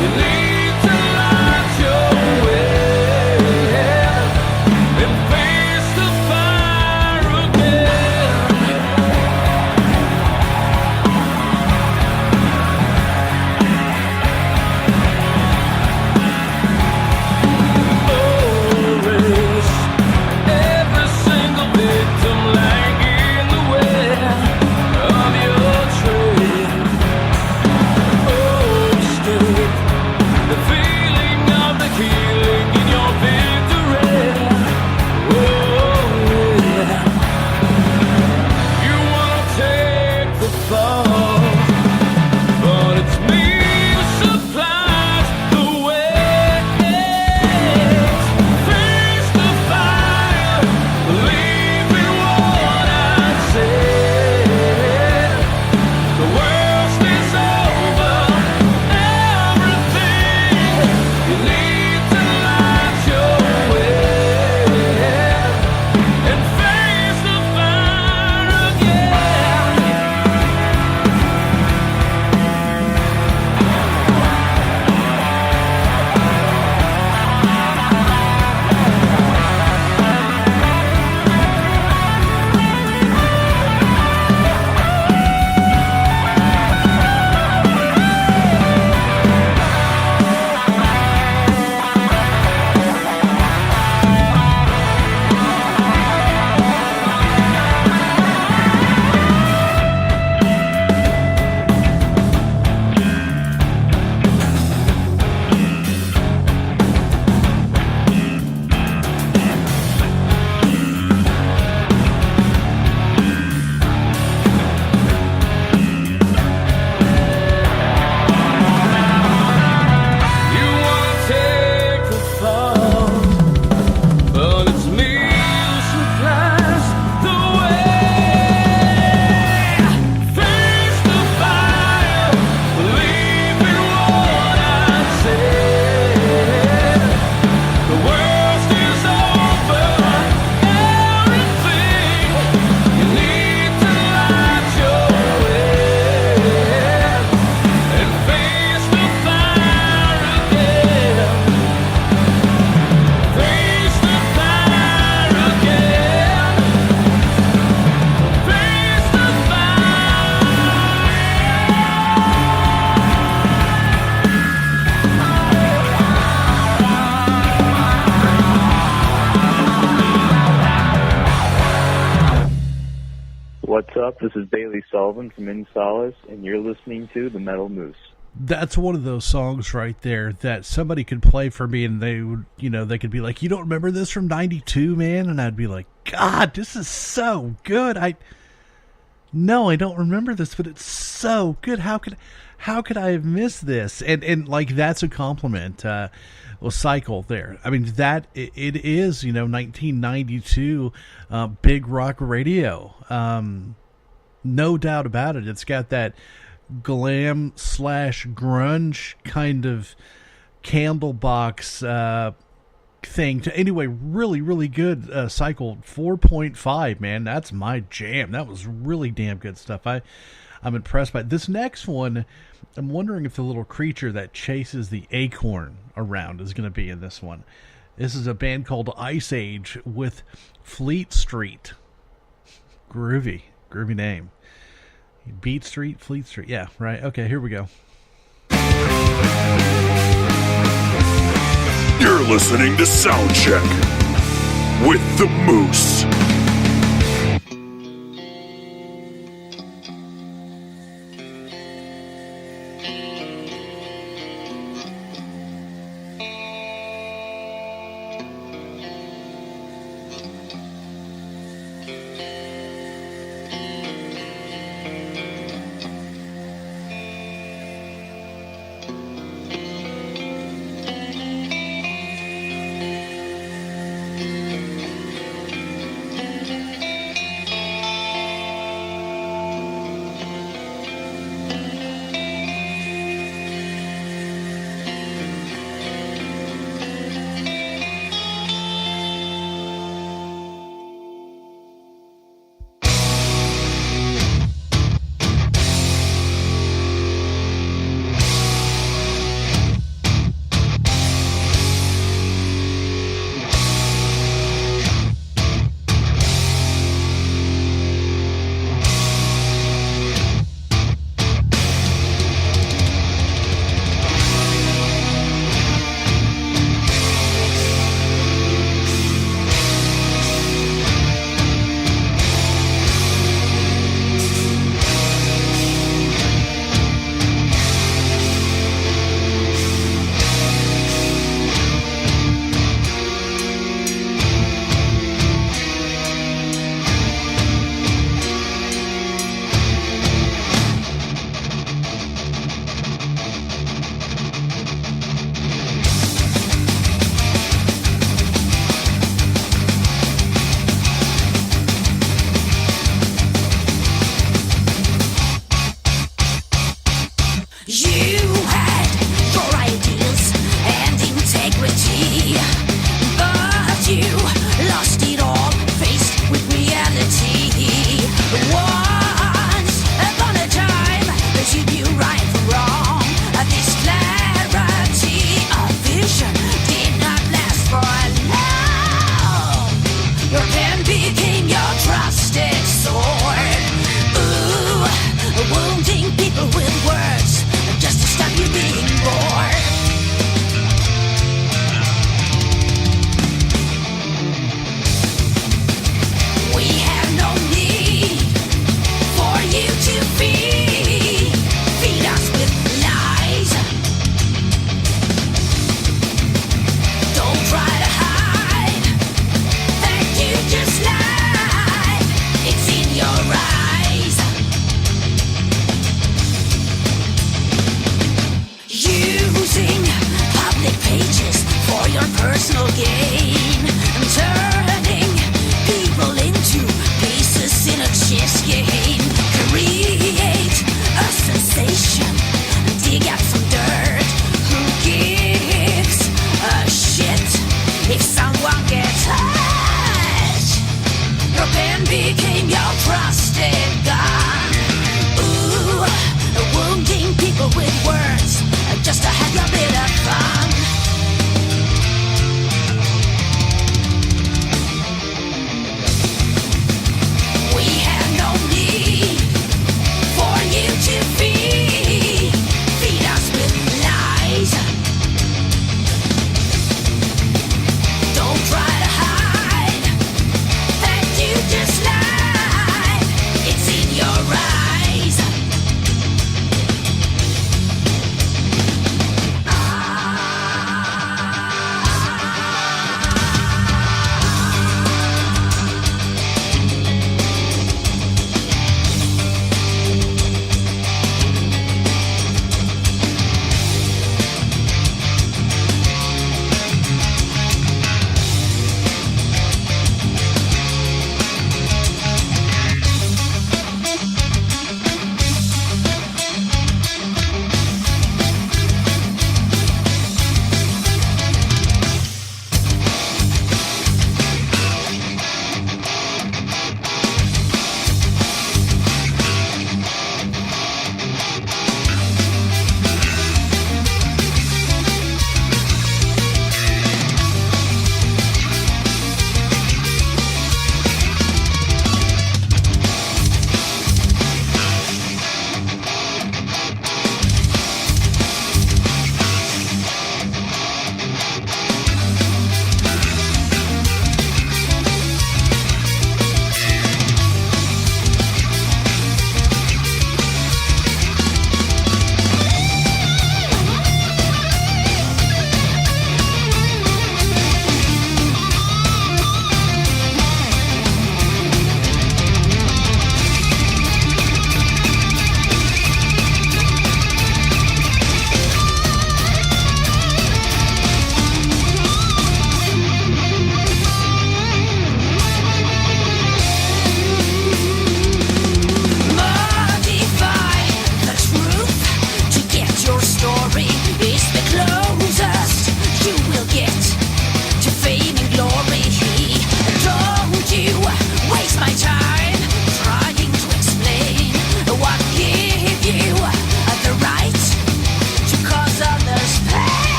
[SPEAKER 2] you need to light your
[SPEAKER 13] up? This is Bailey Sullivan from Insolace, and you're listening to The Metal Moose.
[SPEAKER 3] That's one of those songs right there that somebody could play for me, and they would, they could be like, "You don't remember this from '92, man?" And I'd be like, "God, this is so good." No, I don't remember this, but it's so good. How could I have missed this? And like, that's a compliment. Cycle there. I mean, that it is, 1992 big rock radio. No doubt about it. It's got that glam / grunge kind of Candlebox thing. Anyway, really, really good. Cycle 4.5, man. That's my jam. That was really damn good stuff. I'm impressed by it. This next one. I'm wondering if the little creature that chases the acorn around is going to be in this one. This is a band called Ice Age with Fleet Street. Groovy name. Beat Street, Fleet Street. Yeah, right. Okay, here we go.
[SPEAKER 10] You're listening to Soundcheck with the Moose.
[SPEAKER 2] Just to have a bit of fun.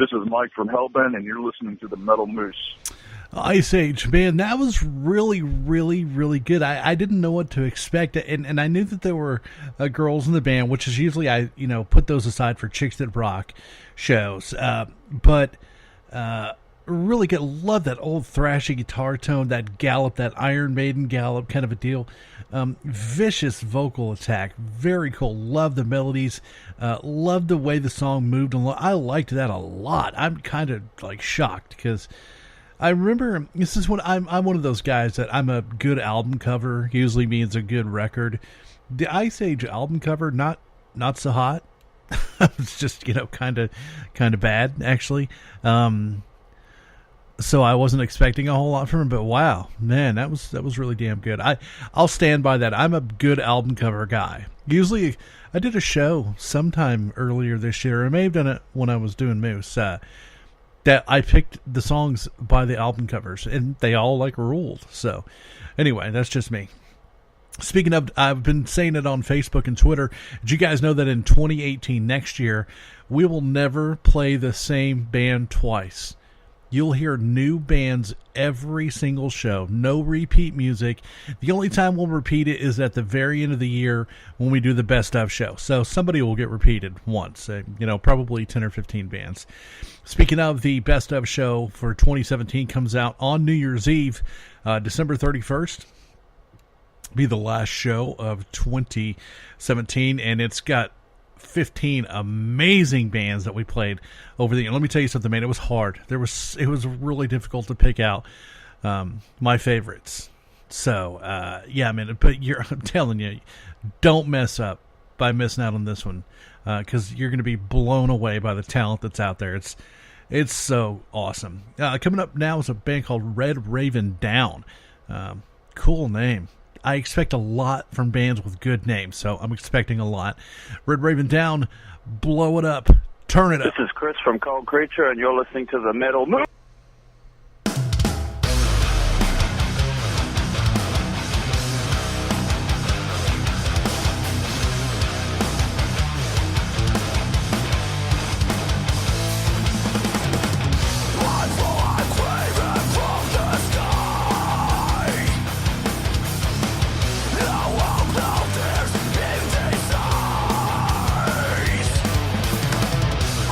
[SPEAKER 13] This is Mike from Hellbent, and you're listening to the Metal Moose.
[SPEAKER 3] Ice Age, man, that was really, really, really good. I didn't know what to expect, and I knew that there were girls in the band, which is usually I put those aside for Chicks That Rock shows, but really good. Love that old thrashy guitar tone, that gallop, that Iron Maiden gallop kind of a deal. Vicious vocal attack, very cool. Love the melodies, love the way the song moved. I liked that a lot. I'm kind of like shocked because I remember this is when I'm one of those guys that I'm a good album cover usually means a good record. The Ice Age album cover not so hot. It's just kind of bad actually. So I wasn't expecting a whole lot from him, but wow, man, that was really damn good. I'll stand by that. I'm a good album cover guy. Usually, I did a show sometime earlier this year. I may have done it when I was doing Moose. That I picked the songs by the album covers, and they all ruled. So, anyway, that's just me. Speaking of, I've been saying it on Facebook and Twitter. Did you guys know that in 2018, next year, we will never play the same band twice? You'll hear new bands every single show. No repeat music. The only time we'll repeat it is at the very end of the year when we do the best of show. So somebody will get repeated once. Probably 10 or 15 bands. Speaking of, the best of show for 2017 comes out on New Year's Eve, December 31st. Be the last show of 2017, and it's got 15 amazing bands that we played over the year. Let me tell you something, man. It was hard. It was really difficult to pick out my favorites. So yeah, man. But I'm telling you, don't mess up by missing out on this one, because you're going to be blown away by the talent that's out there. It's so awesome. Coming up now is a band called Red Raven Down. Cool name. I expect a lot from bands with good names, so I'm expecting a lot. Red Raven Down, blow it up, turn it up.
[SPEAKER 14] This is Chris from Cold Creature, and you're listening to the Metal Moose.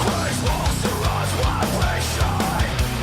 [SPEAKER 2] Grace walks to us, vibration.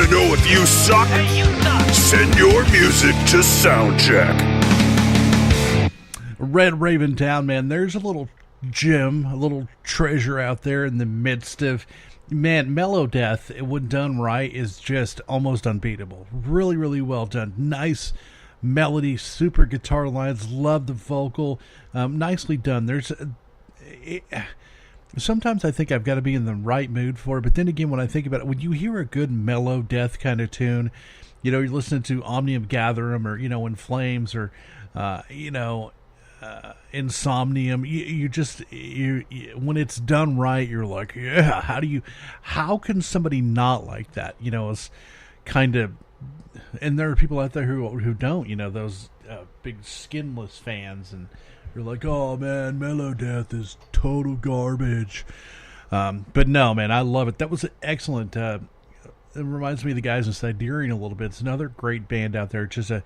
[SPEAKER 10] to know if you suck? Hey, you suck. Send your music to Soundcheck.
[SPEAKER 3] Red Raven Town, man, there's a little gem, a little treasure out there in the midst of, man, Melodeath, when done right, is just almost unbeatable. Really, really well done. Nice melody, super guitar lines, love the vocal, nicely done. Sometimes I think I've got to be in the right mood for it, but then again, when I think about it, when you hear a good Melodeath kind of tune, you know, you're listening to Omnium Gatherum, or, you know, In Flames, or, you know, Insomnium, you when it's done right, you're like, yeah, how can somebody not like that? You know, it's kind of, and there are people out there who don't, you know, those big skinless fans, and you're like, oh man, Melodeath is total garbage. But no, man, I love it. That was excellent. It reminds me of the guys in Siberian a little bit. It's another great band out there. It's just a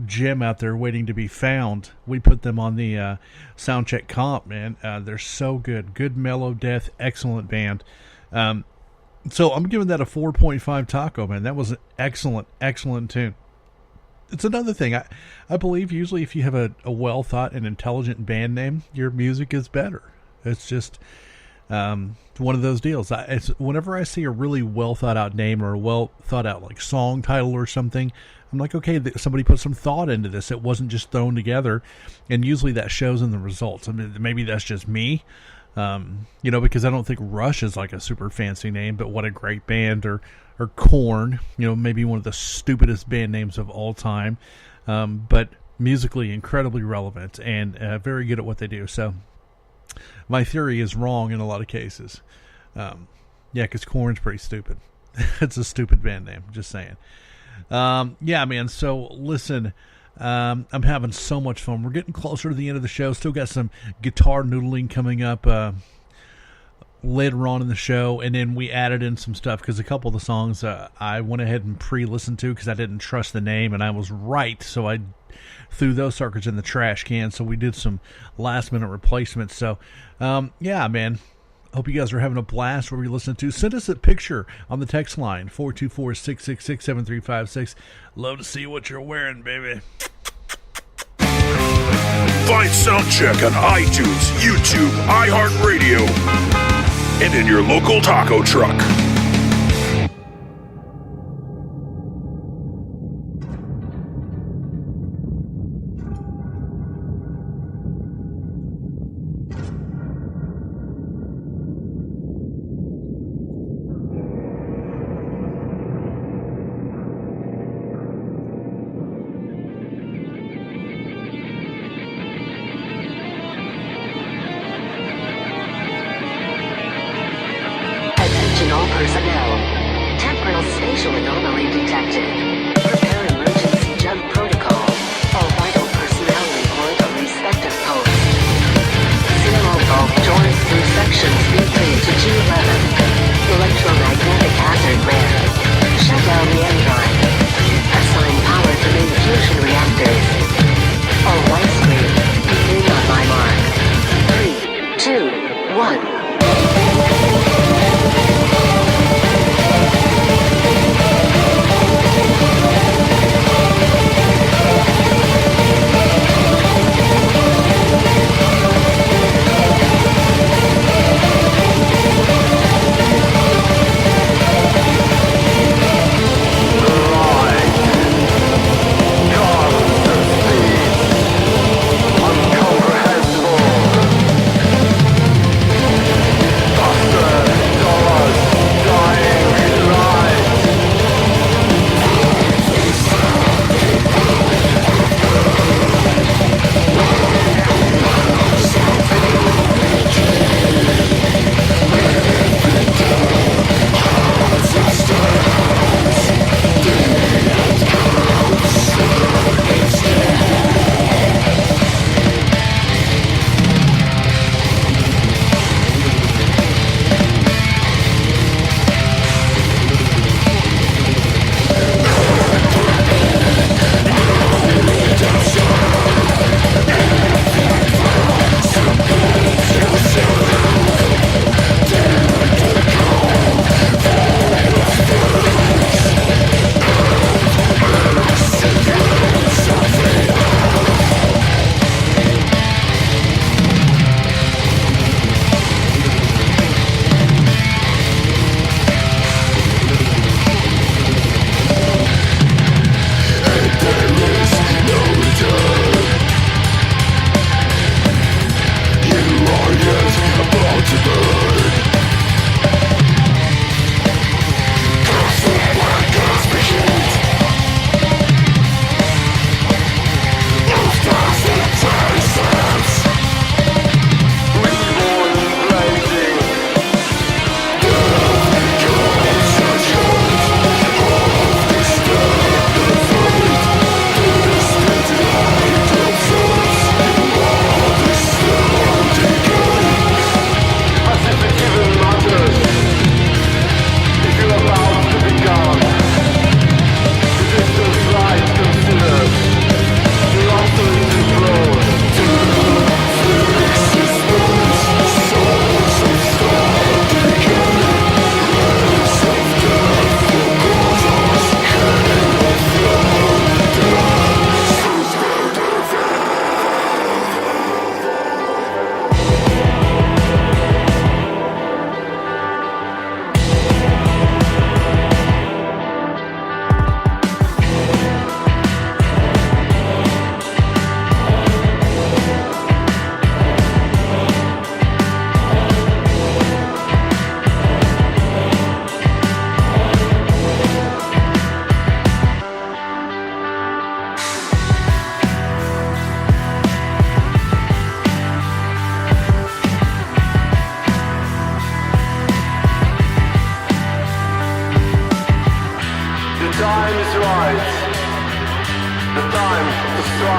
[SPEAKER 3] gem out there waiting to be found. We put them on the Soundcheck comp, man. They're so good. Good Melodeath, excellent band. So I'm giving that a 4.5 taco, man. That was an excellent, excellent tune. It's another thing. I believe usually if you have a well-thought and intelligent band name, your music is better. It's just one of those deals. Whenever I see a really well-thought-out name or a well-thought-out like song title or something, I'm like, okay, somebody put some thought into this. It wasn't just thrown together, and usually that shows in the results. I mean, maybe that's just me, you know, because I don't think Rush is like a super fancy name, but what a great band, or Korn, you know, maybe one of the stupidest band names of all time, but musically incredibly relevant and very good at what they do. So my theory is wrong in a lot of cases. Yeah, because Korn's pretty stupid. It's a stupid band name, just saying. Yeah, man, so listen, I'm having so much fun. We're getting closer to the end of the show. Still got some guitar noodling coming up later on in the show, and then we added in some stuff because a couple of the songs I went ahead and pre-listened to because I didn't trust the name, and I was right, so I threw those suckers in the trash can. So we did some last-minute replacements. So, yeah, man, hope you guys are having a blast where we listen to. Send us a picture on the text line, 424-666-7356. Love to see what you're wearing, baby.
[SPEAKER 10] Find Soundcheck on iTunes, YouTube, iHeartRadio, and in your local taco truck.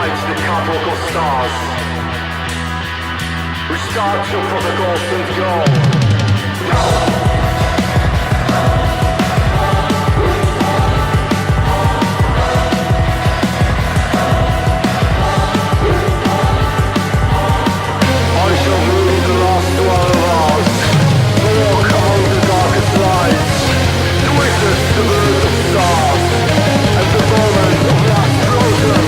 [SPEAKER 15] lives that can't walk on stars. Restart your protocols and go. I shall move the last one of ours. Walk among the darkest lights. To witness the birth of stars. And the moment of last frozen.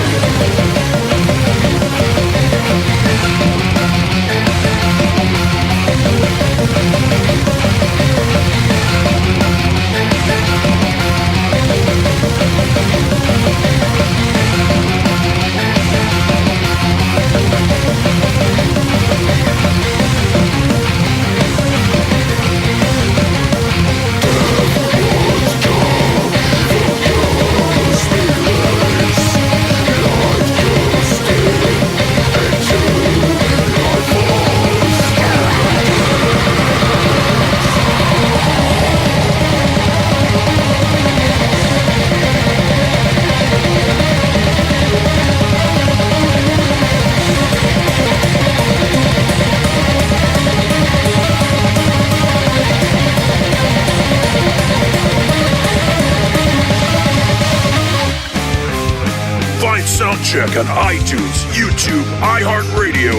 [SPEAKER 10] Soundcheck on iTunes, YouTube, iHeartRadio,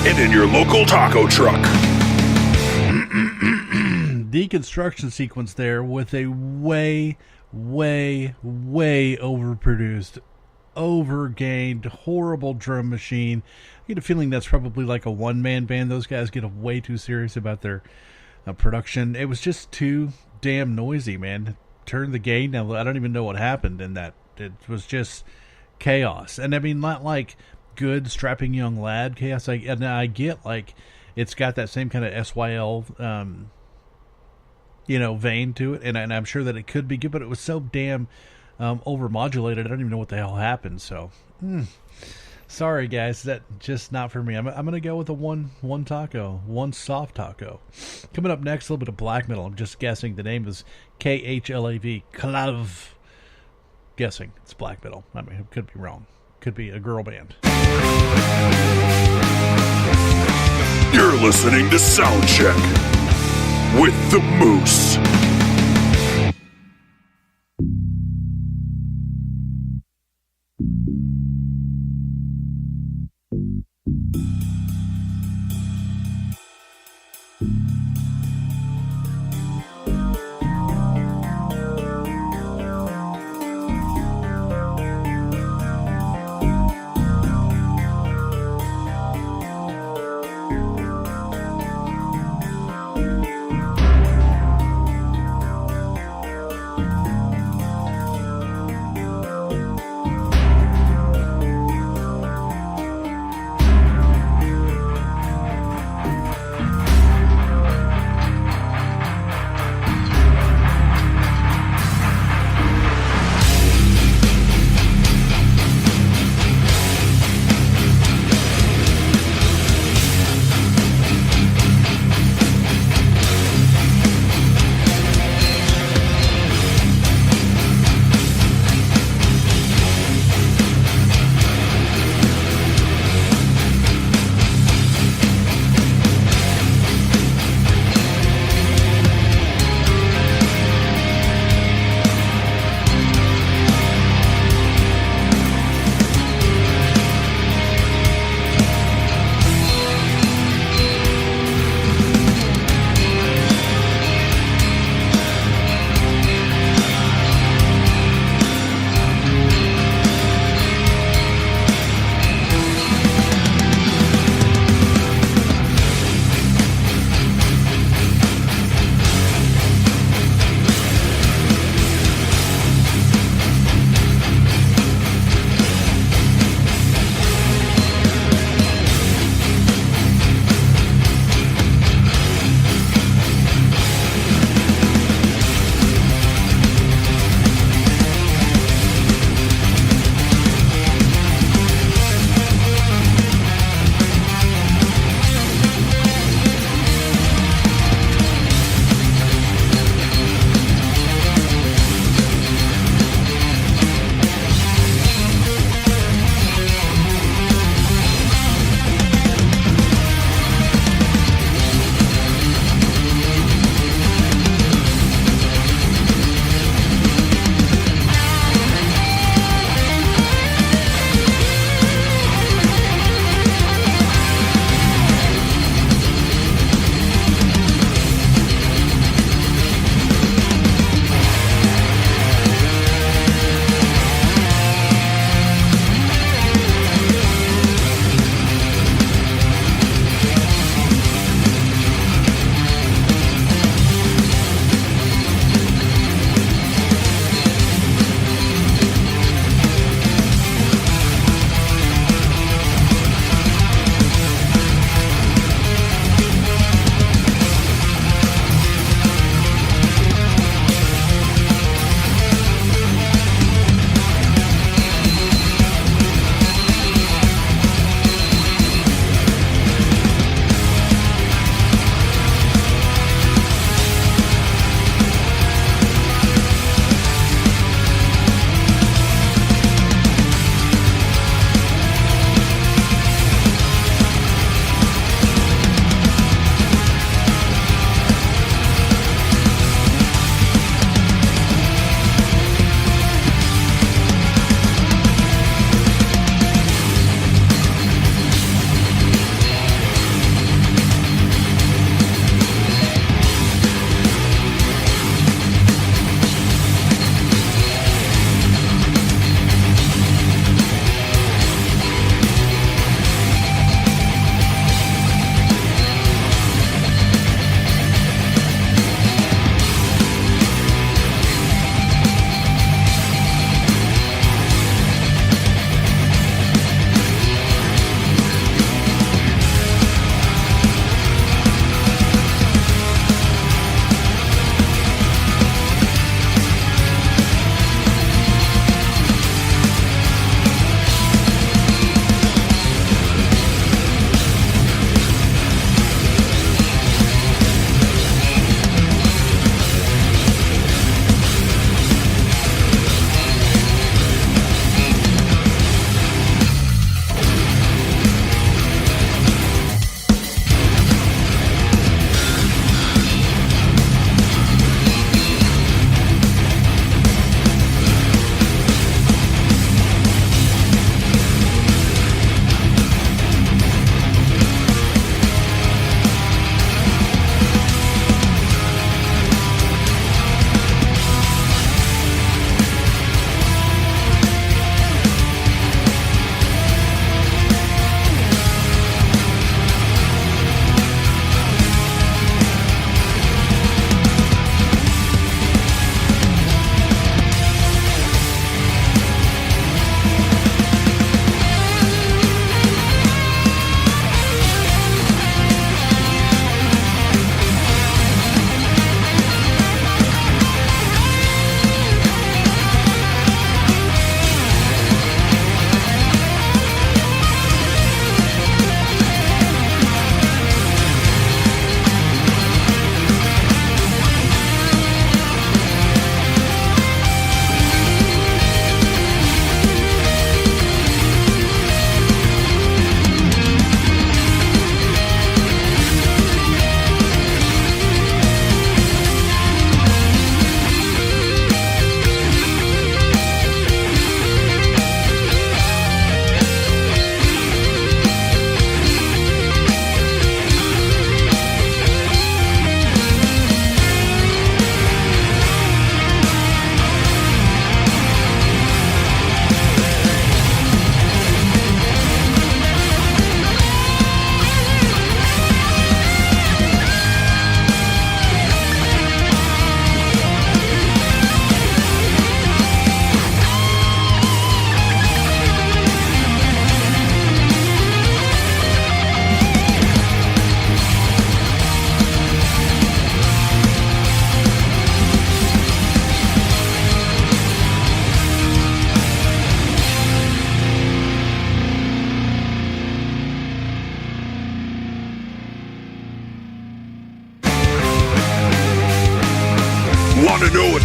[SPEAKER 10] and in your local taco truck.
[SPEAKER 3] Deconstruction sequence there with a way overproduced, overgained, horrible drum machine. I get a feeling that's probably like a one-man band. Those guys get way too serious about their production. It was just too damn noisy, man. Turn the gain. Now, I don't even know what happened in that. It was just chaos. And I mean, not like good strapping young lad chaos. I get like it's got that same kind of SYL vein to it, and I'm sure that it could be good, but it was so damn overmodulated. I don't even know what the hell happened. So sorry guys, that just not for me. I'm gonna go with a one soft taco. Coming up next, a little bit of black metal. I'm just guessing the name is KHLAV, Klav. Guessing it's black metal. I mean, it could be wrong. Could be a girl band.
[SPEAKER 10] You're listening to Soundcheck with the Moose.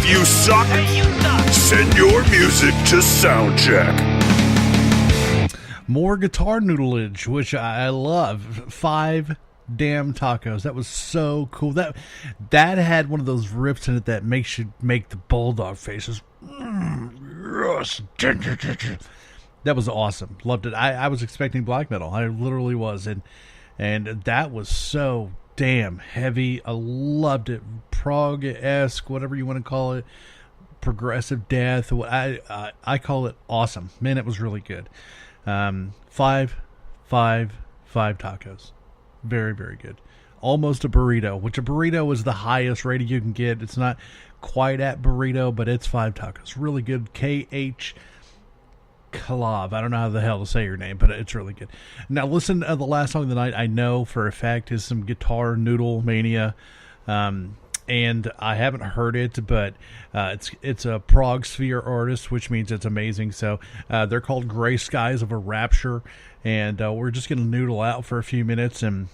[SPEAKER 10] you suck, send your music to Soundcheck.
[SPEAKER 3] More guitar noodleage, which I love. 5 damn tacos. That was so cool. That had one of those riffs in it that makes you make the bulldog faces. Yes. That was awesome. Loved it. I was expecting black metal. I literally was. And that was so damn heavy. I loved it. Prog-esque, whatever you want to call it. Progressive death. I call it awesome. Man, it was really good. 5 tacos. Very, very good. Almost a burrito, which a burrito is the highest rating you can get. It's not quite at burrito, but it's 5 tacos. Really good. KH Kalov. I don't know how the hell to say your name, but it's really good. Now listen, the last song of the night, I know for a fact is some Guitar Noodle Mania. And I haven't heard it, but it's a Prague Sphere artist, which means it's amazing. So they're called Gray Skies of a Rapture, and we're just going to noodle out for a few minutes and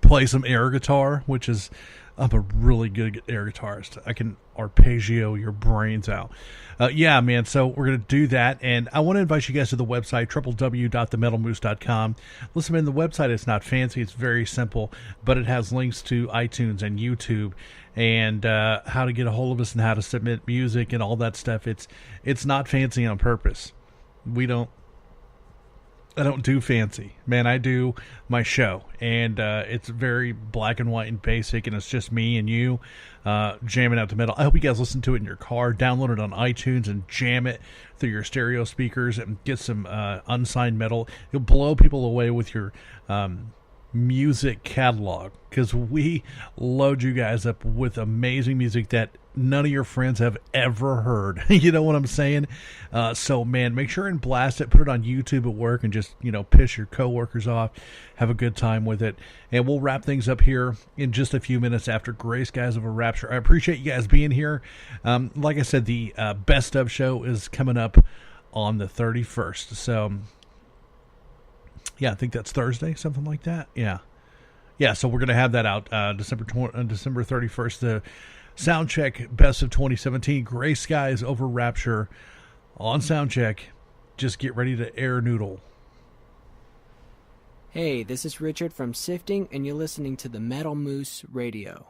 [SPEAKER 3] play some air guitar, which is I'm a really good air guitarist. I can arpeggio your brains out. Yeah, man, so we're going to do that, and I want to invite you guys to the website, www.themetalmoose.com. Listen, man, the website is not fancy. It's very simple, but it has links to iTunes and YouTube and how to get a hold of us and how to submit music and all that stuff. It's not fancy on purpose. I don't do fancy, man. I do my show, and it's very black and white and basic, and it's just me and you jamming out to metal. I hope you guys listen to it in your car, download it on iTunes, and jam it through your stereo speakers and get some unsigned metal. You'll blow people away with your music catalog, because we load you guys up with amazing music that none of your friends have ever heard. You know what I'm saying? So, man, make sure and blast it. Put it on YouTube at work and just, piss your coworkers off. Have a good time with it. And we'll wrap things up here in just a few minutes after Gray Skies of a Rapture. I appreciate you guys being here. Like I said, the Best Of show is coming up on the 31st. So, yeah, I think that's Thursday, something like that. Yeah, so we're going to have that out December 31st, the Soundcheck Best of 2017, Gray Skies over Rapture on Soundcheck. Just get ready to air noodle.
[SPEAKER 16] Hey, this is Richard from Sifting, and you're listening to the Metal Moose Radio.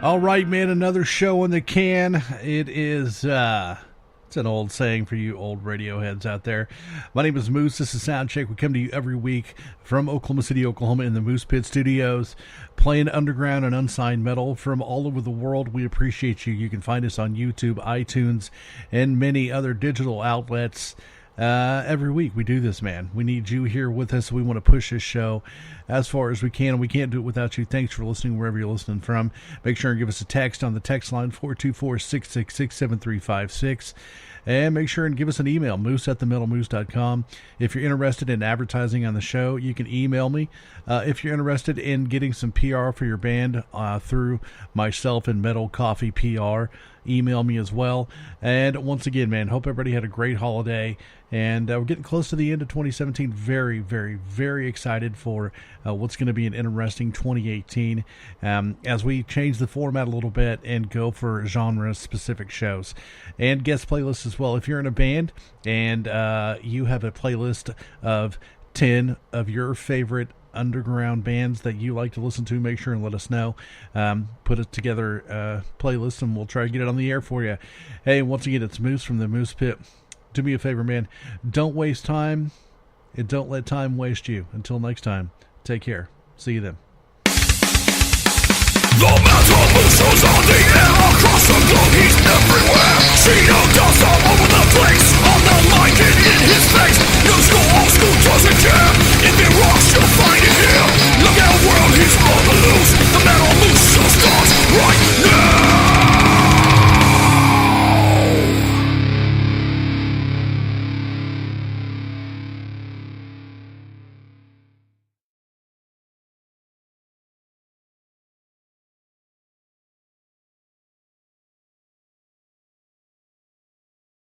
[SPEAKER 3] All right, man, another show in the can. It is, it's an old saying for you old radio heads out there. My name is Moose. This is Soundcheck. We come to you every week from Oklahoma City, Oklahoma in the Moose Pit Studios, playing underground and unsigned metal from all over the world. We appreciate you. You can find us on YouTube, iTunes, and many other digital outlets. Every week we do this, man. We need you here with us. We want to push this show as far as we can, and we can't do it without you. Thanks for listening wherever you're listening from. Make sure and give us a text on the text line 424-666-7356. And make sure and give us an email, moose@themetalmoose.com. If you're interested in advertising on the show, you can email me. If you're interested in getting some PR for your band through myself and Metal Coffee PR, email me as well. And once again, man, hope everybody had a great holiday. And we're getting close to the end of 2017. Very, very, very excited for what's going to be an interesting 2018 as we change the format a little bit and go for genre-specific shows and guest playlists as well. If you're in a band and you have a playlist of 10 of your favorite underground bands that you like to listen to, make sure and let us know. Put it together playlist and we'll try to get it on the air for you. Hey, once again, it's Moose from the Moose Pit. Do me a favor, man. Don't waste time and don't let time waste you. Until next time, take care. See you then.
[SPEAKER 10] The Metal Moose is on the air across the globe. He's everywhere.